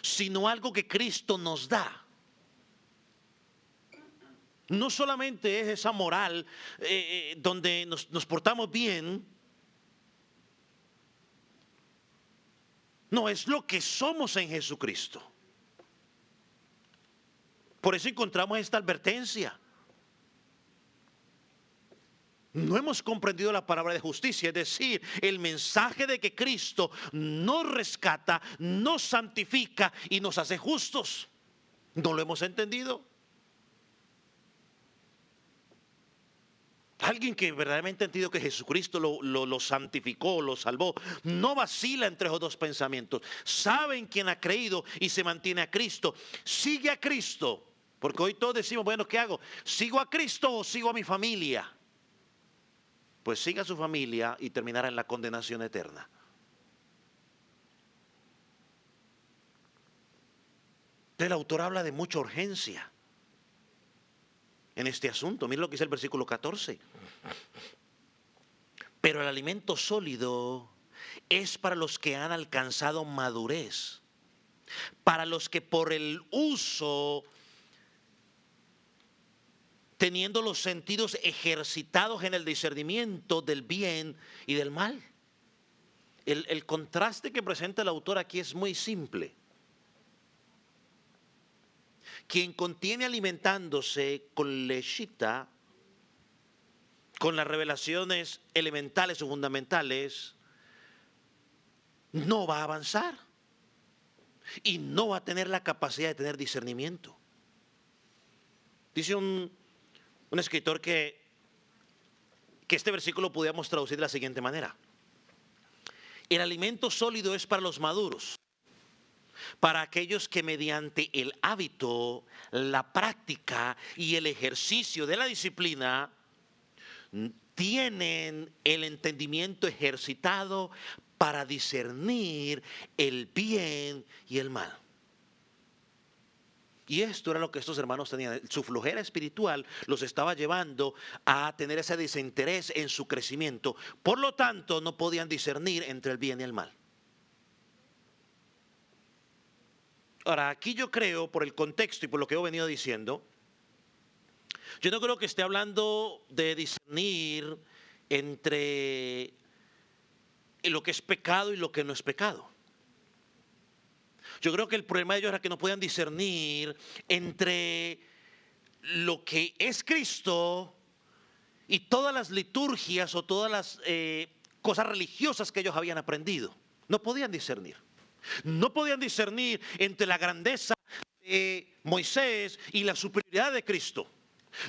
sino algo que Cristo nos da. No solamente es esa moral donde nos portamos bien, no, es lo que somos en Jesucristo. Por eso encontramos esta advertencia. No hemos comprendido la palabra de justicia, es decir, el mensaje de que Cristo nos rescata, nos santifica y nos hace justos. No lo hemos entendido. Alguien que verdaderamente ha entendido que Jesucristo lo santificó, lo salvó, no vacila entre esos dos pensamientos. Sabe en quién ha creído y se mantiene a Cristo. Sigue a Cristo. Porque hoy todos decimos, bueno, ¿qué hago? ¿Sigo a Cristo o sigo a mi familia? Pues siga a su familia y terminará en la condenación eterna. El autor habla de mucha urgencia en este asunto. Miren lo que dice el versículo 14. Pero el alimento sólido es para los que han alcanzado madurez, para los que por el uso, teniendo los sentidos ejercitados en el discernimiento del bien y del mal. El contraste que presenta el autor aquí es muy simple. Quien contiene alimentándose con lechita, con las revelaciones elementales o fundamentales, no va a avanzar y no va a tener la capacidad de tener discernimiento. Dice un escritor que este versículo podríamos traducir de la siguiente manera: el alimento sólido es para los maduros, para aquellos que mediante el hábito, la práctica y el ejercicio de la disciplina tienen el entendimiento ejercitado para discernir el bien y el mal. Y esto era lo que estos hermanos tenían. Su flojera espiritual los estaba llevando a tener ese desinterés en su crecimiento. Por lo tanto, no podían discernir entre el bien y el mal. Ahora, aquí yo creo, por el contexto y por lo que he venido diciendo, yo no creo que esté hablando de discernir entre lo que es pecado y lo que no es pecado. Yo creo que el problema de ellos era que no podían discernir entre lo que es Cristo y todas las liturgias o todas las cosas religiosas que ellos habían aprendido. No podían discernir. No podían discernir entre la grandeza de Moisés y la superioridad de Cristo.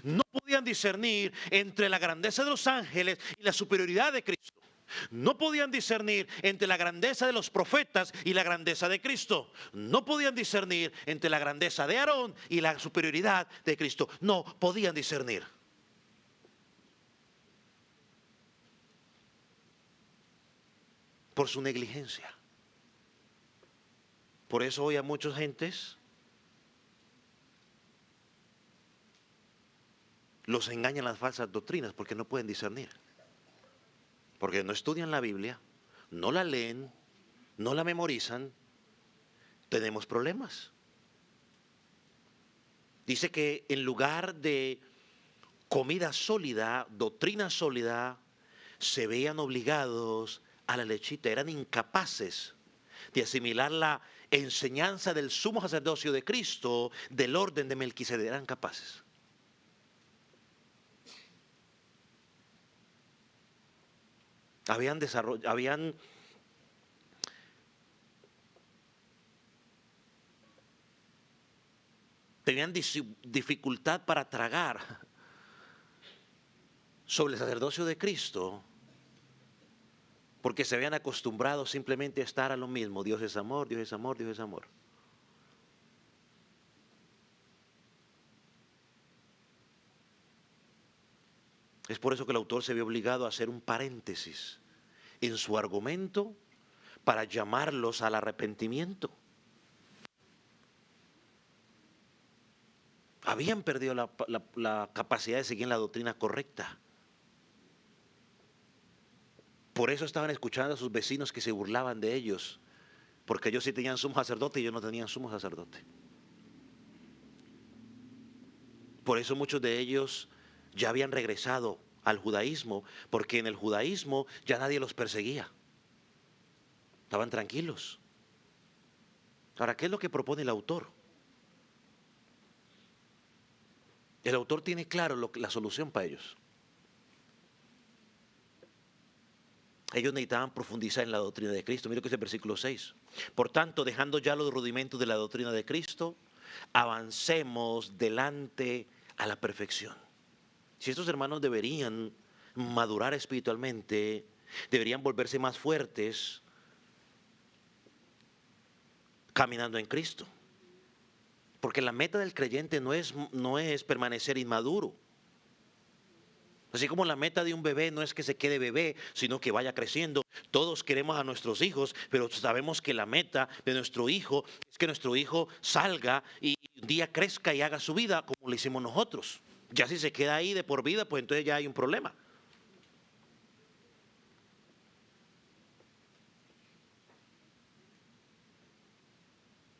No podían discernir entre la grandeza de los ángeles y la superioridad de Cristo. No podían discernir entre la grandeza de los profetas y la grandeza de Cristo. No podían discernir entre la grandeza de Aarón y la superioridad de Cristo. No podían discernir. Por su negligencia. Por eso hoy a muchas gentes los engañan las falsas doctrinas, porque no pueden discernir. Porque no estudian la Biblia, no la leen, no la memorizan, tenemos problemas. Dice que en lugar de comida sólida, doctrina sólida, se veían obligados a la lechita, eran incapaces de asimilar la enseñanza del sumo sacerdocio de Cristo, del orden de Melquisedec, eran capaces. Tenían dificultad para tragar sobre el sacerdocio de Cristo, porque se habían acostumbrado simplemente a estar a lo mismo. Dios es amor, Dios es amor, Dios es amor. Es por eso que el autor se ve obligado a hacer un paréntesis en su argumento para llamarlos al arrepentimiento. Habían perdido la capacidad de seguir la doctrina correcta. Por eso estaban escuchando a sus vecinos que se burlaban de ellos, porque ellos sí tenían sumo sacerdote y ellos no tenían sumo sacerdote. Por eso muchos de ellos ya habían regresado al judaísmo, porque en el judaísmo ya nadie los perseguía. Estaban tranquilos. Ahora, ¿qué es lo que propone el autor? El autor tiene claro la solución para ellos. Ellos necesitaban profundizar en la doctrina de Cristo. Mira que es el versículo 6. Por tanto, dejando ya los rudimentos de la doctrina de Cristo, avancemos delante a la perfección. Si estos hermanos deberían madurar espiritualmente, deberían volverse más fuertes caminando en Cristo. Porque la meta del creyente no es permanecer inmaduro. Así como la meta de un bebé no es que se quede bebé, sino que vaya creciendo. Todos queremos a nuestros hijos, pero sabemos que la meta de nuestro hijo es que nuestro hijo salga y un día crezca y haga su vida como lo hicimos nosotros. Ya si se queda ahí de por vida, pues entonces ya hay un problema.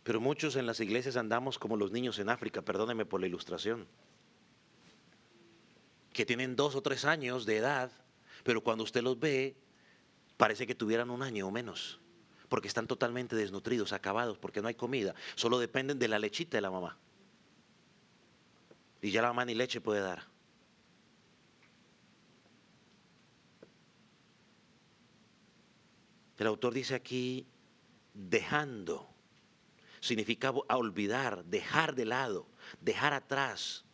Pero muchos en las iglesias andamos como los niños en África, perdónenme por la ilustración, que tienen 2 o 3 años de edad, pero cuando usted los ve, parece que tuvieran 1 año o menos, porque están totalmente desnutridos, acabados, porque no hay comida, solo dependen de la lechita de la mamá. Y ya la mamá ni leche puede dar. El autor dice aquí, dejando. Significa olvidar, dejar de lado, dejar atrás.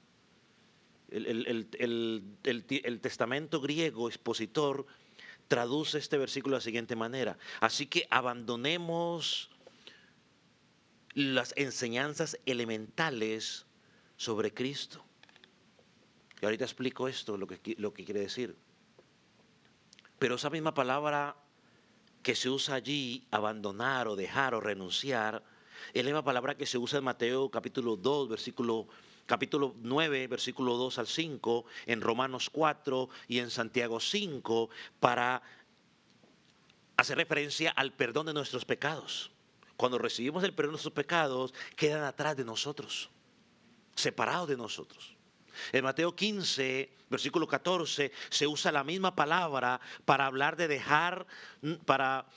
El testamento griego expositor traduce este versículo de la siguiente manera. Así que abandonemos las enseñanzas elementales sobre Cristo. Y ahorita explico esto, lo que quiere decir. Pero esa misma palabra que se usa allí, abandonar o dejar o renunciar, es la misma palabra que se usa en Mateo capítulo 9, versículo 2 al 5, en Romanos 4 y en Santiago 5, para hacer referencia al perdón de nuestros pecados. Cuando recibimos el perdón de nuestros pecados, quedan atrás de nosotros, separados de nosotros. En Mateo 15, versículo 14, se usa la misma palabra para hablar de dejar, para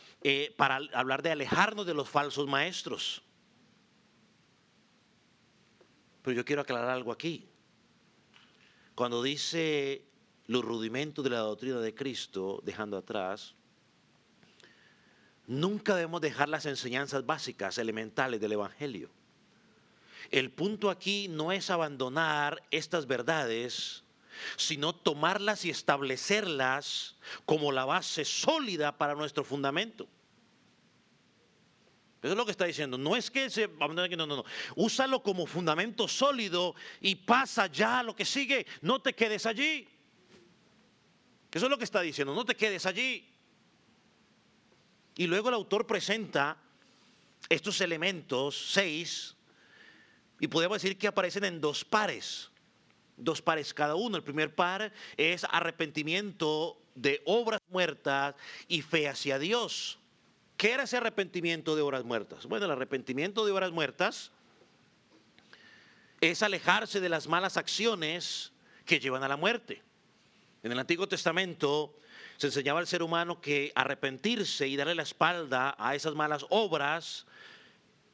hablar de alejarnos de los falsos maestros. Pero yo quiero aclarar algo aquí. Cuando dice los rudimentos de la doctrina de Cristo, dejando atrás, nunca debemos dejar las enseñanzas básicas, elementales del Evangelio. El punto aquí no es abandonar estas verdades, sino tomarlas y establecerlas como la base sólida para nuestro fundamento. Eso es lo que está diciendo. No es que se abandone, no. Úsalo como fundamento sólido y pasa ya a lo que sigue. No te quedes allí. Eso es lo que está diciendo. No te quedes allí. Y luego el autor presenta estos elementos, 6, y podemos decir que aparecen en 2 pares. 2 pares cada uno. El primer par es arrepentimiento de obras muertas y fe hacia Dios. ¿Qué era ese arrepentimiento de obras muertas? Bueno, el arrepentimiento de obras muertas es alejarse de las malas acciones que llevan a la muerte. En el Antiguo Testamento se enseñaba al ser humano que arrepentirse y darle la espalda a esas malas obras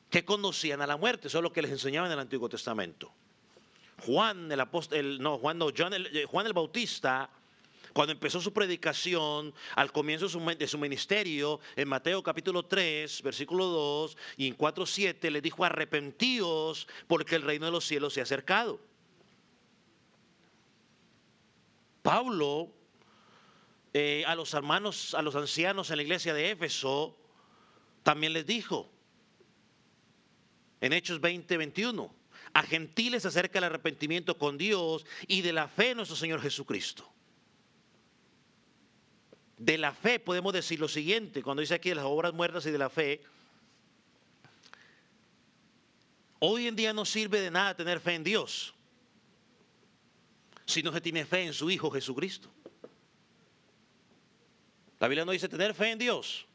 que conducían a la muerte. Eso es lo que les enseñaba en el Antiguo Testamento. Juan el Bautista, cuando empezó su predicación, al comienzo de su ministerio, en Mateo capítulo 3, versículo 2, y en 4:7, le dijo: arrepentíos porque el reino de los cielos se ha acercado. Pablo, a los hermanos, a los ancianos en la iglesia de Éfeso, también les dijo, en Hechos 20:21, a gentiles acerca del arrepentimiento con Dios y de la fe en nuestro Señor Jesucristo. De la fe podemos decir lo siguiente, cuando dice aquí de las obras muertas y de la fe. Hoy en día no sirve de nada tener fe en Dios. si no se tiene fe en su Hijo Jesucristo. La Biblia no dice tener fe en Dios.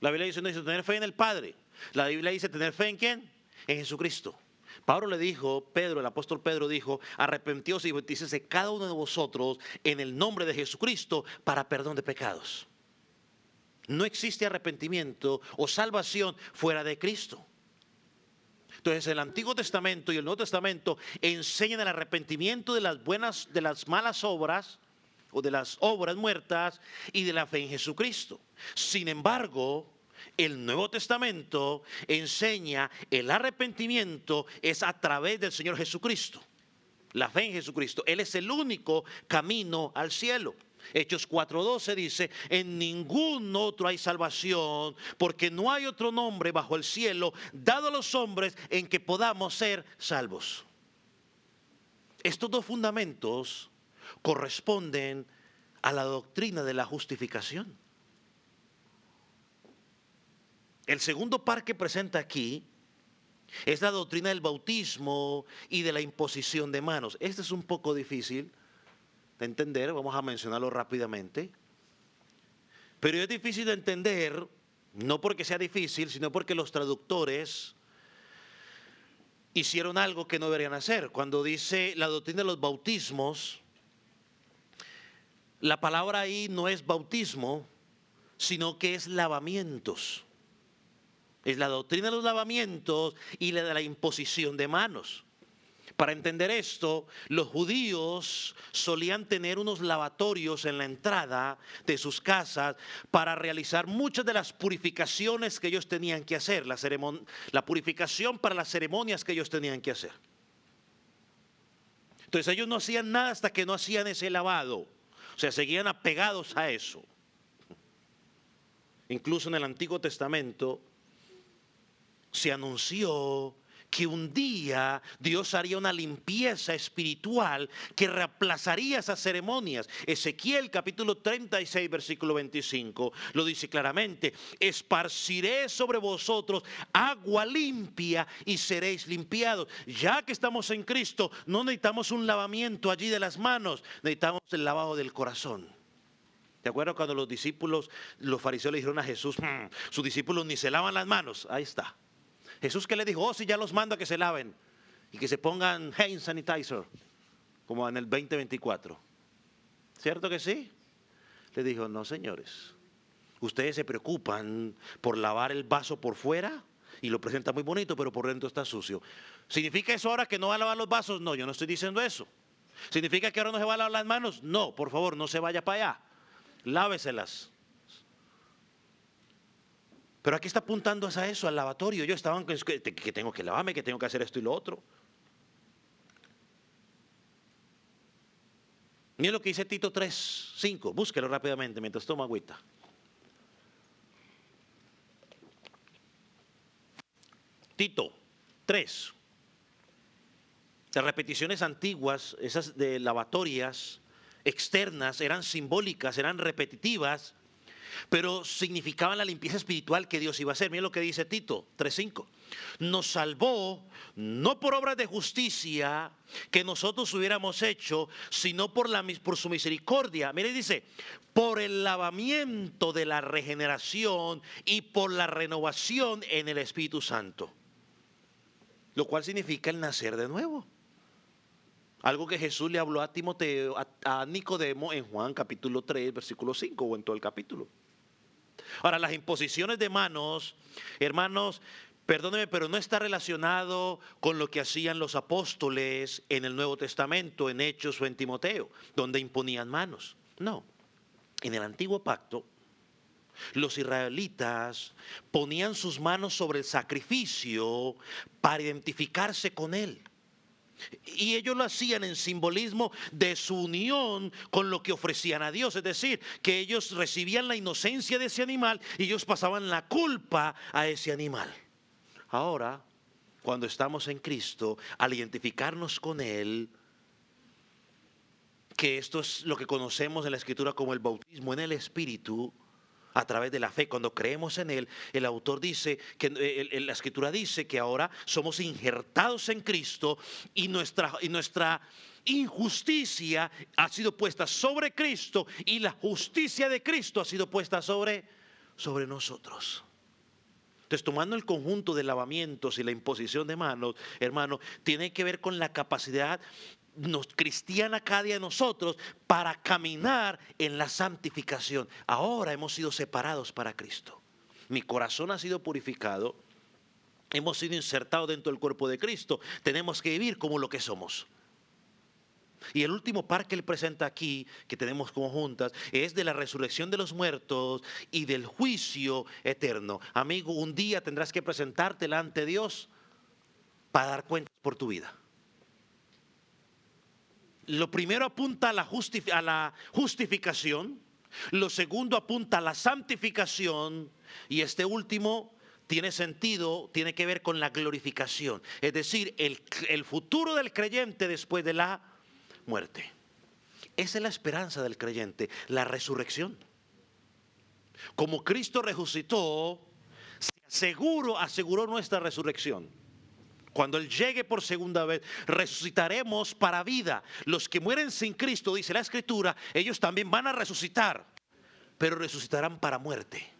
La Biblia no dice tener fe en el Padre. La Biblia dice tener fe en ¿quién? En Jesucristo. Pablo le dijo, el apóstol Pedro dijo, arrepentíos y bautícese cada uno de vosotros en el nombre de Jesucristo para perdón de pecados. No existe arrepentimiento o salvación fuera de Cristo. Entonces el Antiguo Testamento y el Nuevo Testamento enseñan el arrepentimiento de las malas obras o de las obras muertas y de la fe en Jesucristo. Sin embargo, el Nuevo Testamento enseña el arrepentimiento es a través del Señor Jesucristo. La fe en Jesucristo. Él es el único camino al cielo. Hechos 4:12 dice, en ningún otro hay salvación, porque no hay otro nombre bajo el cielo dado a los hombres en que podamos ser salvos. Estos dos fundamentos corresponden a la doctrina de la justificación. El segundo par que presenta aquí es la doctrina del bautismo y de la imposición de manos. Este es un poco difícil de entender, vamos a mencionarlo rápidamente. Pero es difícil de entender, no porque sea difícil, sino porque los traductores hicieron algo que no deberían hacer. Cuando dice la doctrina de los bautismos, la palabra ahí no es bautismo, sino que es lavamientos. Es la doctrina de los lavamientos y la de la imposición de manos. Para entender esto, los judíos solían tener unos lavatorios en la entrada de sus casas para realizar muchas de las purificaciones que ellos tenían que hacer, la purificación para las ceremonias que ellos tenían que hacer. Entonces ellos no hacían nada hasta que no hacían ese lavado, o sea, seguían apegados a eso. Incluso en el Antiguo Testamento se anunció que un día Dios haría una limpieza espiritual que reemplazaría esas ceremonias. Ezequiel capítulo 36 versículo 25 lo dice claramente: esparciré sobre vosotros agua limpia y seréis limpiados. Ya que estamos en Cristo, no necesitamos un lavamiento allí de las manos, necesitamos el lavado del corazón. ¿Te acuerdas cuando los fariseos le dijeron a Jesús, sus discípulos ni se lavan las manos? Ahí está. Jesús, ¿qué le dijo? Oh, sí, ya los mando a que se laven y que se pongan hand sanitizer, como en el 2024. ¿Cierto que sí? Le dijo, no, señores, ustedes se preocupan por lavar el vaso por fuera y lo presentan muy bonito, pero por dentro está sucio. ¿Significa eso ahora que no va a lavar los vasos? No, yo no estoy diciendo eso. ¿Significa que ahora no se va a lavar las manos? No, por favor, no se vaya para allá. Láveselas. Pero aquí está apuntando a eso, al lavatorio. Yo estaba que tengo que lavarme, que tengo que hacer esto y lo otro. Miren lo que dice Tito 3:5. Búsquelo rápidamente mientras toma agüita. Tito 3. Las repeticiones antiguas, esas de lavatorias externas, eran simbólicas, eran repetitivas, pero significaban la limpieza espiritual que Dios iba a hacer. Miren lo que dice Tito 3:5. Nos salvó no por obras de justicia que nosotros hubiéramos hecho, sino por su misericordia. Miren, dice, por el lavamiento de la regeneración y por la renovación en el Espíritu Santo. Lo cual significa el nacer de nuevo. Algo que Jesús le habló a Timoteo, a Nicodemo en Juan capítulo 3, versículo 5 o en todo el capítulo. Ahora, las imposiciones de manos, hermanos, perdónenme, pero no está relacionado con lo que hacían los apóstoles en el Nuevo Testamento, en Hechos o en Timoteo, donde imponían manos. No, en el Antiguo Pacto, los israelitas ponían sus manos sobre el sacrificio para identificarse con él. Y ellos lo hacían en simbolismo de su unión con lo que ofrecían a Dios. Es decir, que ellos recibían la inocencia de ese animal y ellos pasaban la culpa a ese animal. Ahora, cuando estamos en Cristo, al identificarnos con Él, que esto es lo que conocemos en la Escritura como el bautismo en el Espíritu, a través de la fe. Cuando creemos en Él, el autor dice que la Escritura dice que ahora somos injertados en Cristo y nuestra injusticia ha sido puesta sobre Cristo y la justicia de Cristo ha sido puesta sobre nosotros. Entonces, tomando el conjunto de lavamientos y la imposición de manos, hermano, tiene que ver con la capacidad cristiana cada día de nosotros para caminar en la santificación. Ahora hemos sido separados para Cristo. Mi corazón ha sido purificado. Hemos sido insertados dentro del cuerpo de Cristo. Tenemos que vivir como lo que somos. Y el último par que él presenta aquí, que tenemos como juntas, es de la resurrección de los muertos y del juicio eterno. Amigo, un día tendrás que presentarte delante de Dios para dar cuentas por tu vida. Lo primero apunta a la justificación, lo segundo apunta a la santificación y este último tiene sentido, tiene que ver con la glorificación. Es decir, el futuro del creyente después de la muerte. Esa es la esperanza del creyente, la resurrección. Como Cristo resucitó, aseguró nuestra resurrección. Cuando Él llegue por segunda vez, resucitaremos para vida. Los que mueren sin Cristo, dice la Escritura, ellos también van a resucitar, pero resucitarán para muerte.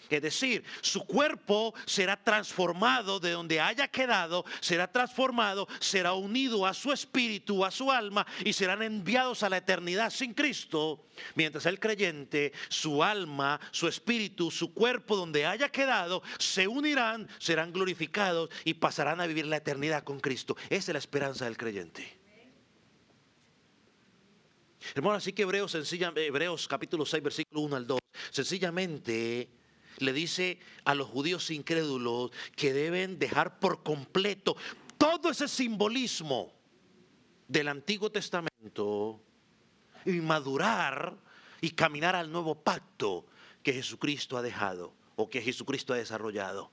Es decir, su cuerpo será transformado de donde haya quedado, será transformado, será unido a su espíritu, a su alma y serán enviados a la eternidad sin Cristo. Mientras el creyente, su alma, su espíritu, su cuerpo donde haya quedado, se unirán, serán glorificados y pasarán a vivir la eternidad con Cristo. Esa es la esperanza del creyente. Hermano, así que Hebreos capítulo 6, versículo 1 al 2, sencillamente le dice a los judíos incrédulos que deben dejar por completo todo ese simbolismo del Antiguo Testamento y madurar y caminar al nuevo pacto que Jesucristo ha dejado o que Jesucristo ha desarrollado.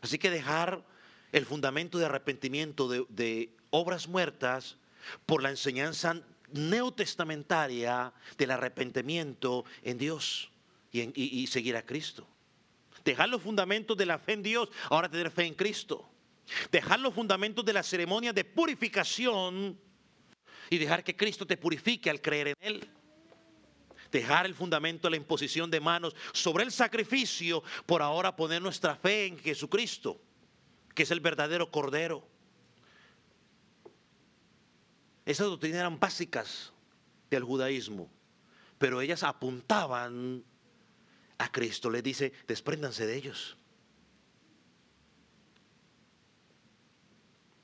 Así que dejar el fundamento de arrepentimiento de obras muertas por la enseñanza neotestamentaria del arrepentimiento en Dios. Y seguir a Cristo. Dejar los fundamentos de la fe en Dios, ahora tener fe en Cristo. Dejar los fundamentos de la ceremonia de purificación y dejar que Cristo te purifique al creer en Él. Dejar el fundamento de la imposición de manos sobre el sacrificio por ahora poner nuestra fe en Jesucristo, que es el verdadero Cordero. Esas doctrinas eran básicas del judaísmo, pero ellas apuntaban a Cristo. Les dice, despréndanse de ellos.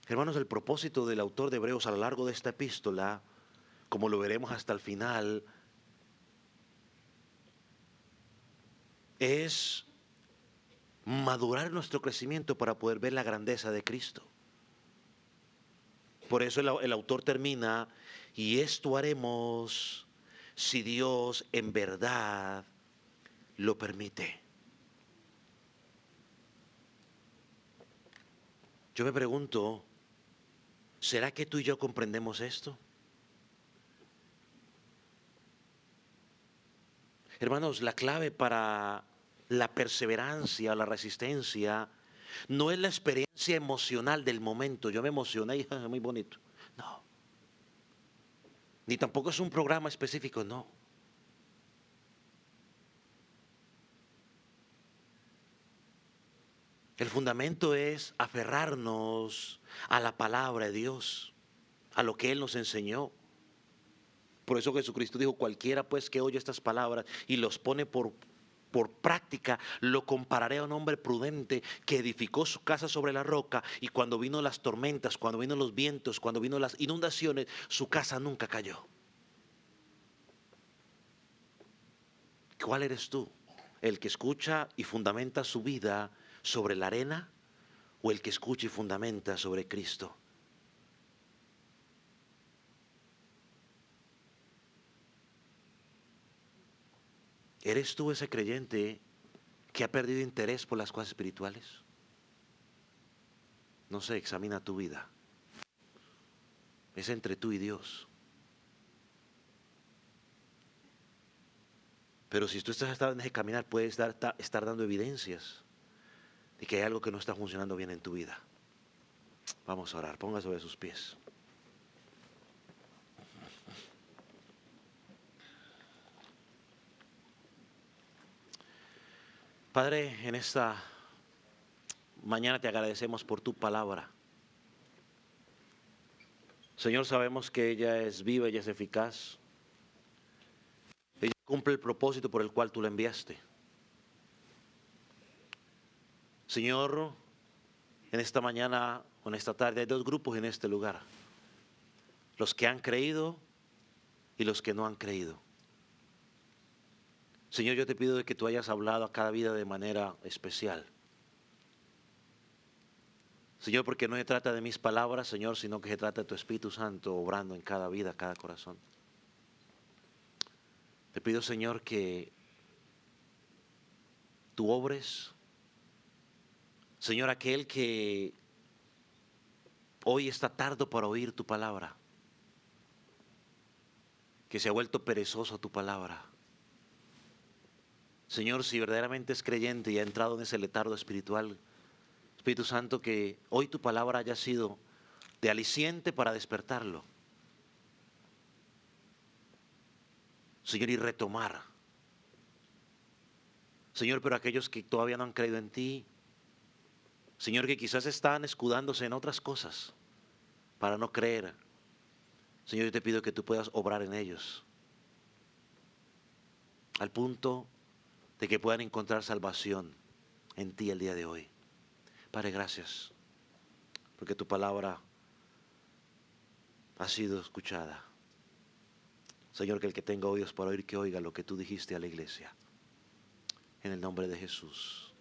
Hermanos, el propósito del autor de Hebreos a lo largo de esta epístola, como lo veremos hasta el final, es madurar nuestro crecimiento para poder ver la grandeza de Cristo. Por eso el autor termina, y esto haremos si Dios en verdad lo permite. Yo me pregunto, ¿será que tú y yo comprendemos esto? Hermanos, la clave para la perseverancia, la resistencia, no es la experiencia emocional del momento. Yo me emocioné y muy bonito. No. Ni tampoco es un programa específico, no. El fundamento es aferrarnos a la palabra de Dios, a lo que Él nos enseñó. Por eso Jesucristo dijo, cualquiera pues que oye estas palabras y los pone por práctica, lo compararé a un hombre prudente que edificó su casa sobre la roca y cuando vino las tormentas, cuando vino los vientos, cuando vino las inundaciones, su casa nunca cayó. ¿Cuál eres tú? ¿El que escucha y fundamenta su vida sobre la arena o el que escucha y fundamenta sobre Cristo? ¿Eres tú ese creyente que ha perdido interés por las cosas espirituales? No sé, examina tu vida. Es entre tú y Dios. Pero si tú estás en ese caminar, puedes estar dando evidencias de que hay algo que no está funcionando bien en tu vida. Vamos a orar, póngase sobre sus pies. Padre, en esta mañana te agradecemos por tu palabra. Señor, sabemos que ella es viva, ella es eficaz. Ella cumple el propósito por el cual tú la enviaste. Señor, en esta mañana o en esta tarde hay dos grupos en este lugar. Los que han creído y los que no han creído. Señor, yo te pido de que tú hayas hablado a cada vida de manera especial. Señor, porque no se trata de mis palabras, Señor, sino que se trata de tu Espíritu Santo obrando en cada vida, cada corazón. Te pido, Señor, que tú obres. Señor, aquel que hoy está tardo para oír tu palabra, que se ha vuelto perezoso a tu palabra. Señor, si verdaderamente es creyente y ha entrado en ese letargo espiritual, Espíritu Santo, que hoy tu palabra haya sido de aliciente para despertarlo. Señor, y retomar. Señor, pero aquellos que todavía no han creído en ti, Señor, que quizás están escudándose en otras cosas para no creer. Señor, yo te pido que tú puedas obrar en ellos, al punto de que puedan encontrar salvación en ti el día de hoy. Padre, gracias, porque tu palabra ha sido escuchada. Señor, que el que tenga oídos para oír, que oiga lo que tú dijiste a la iglesia. En el nombre de Jesús.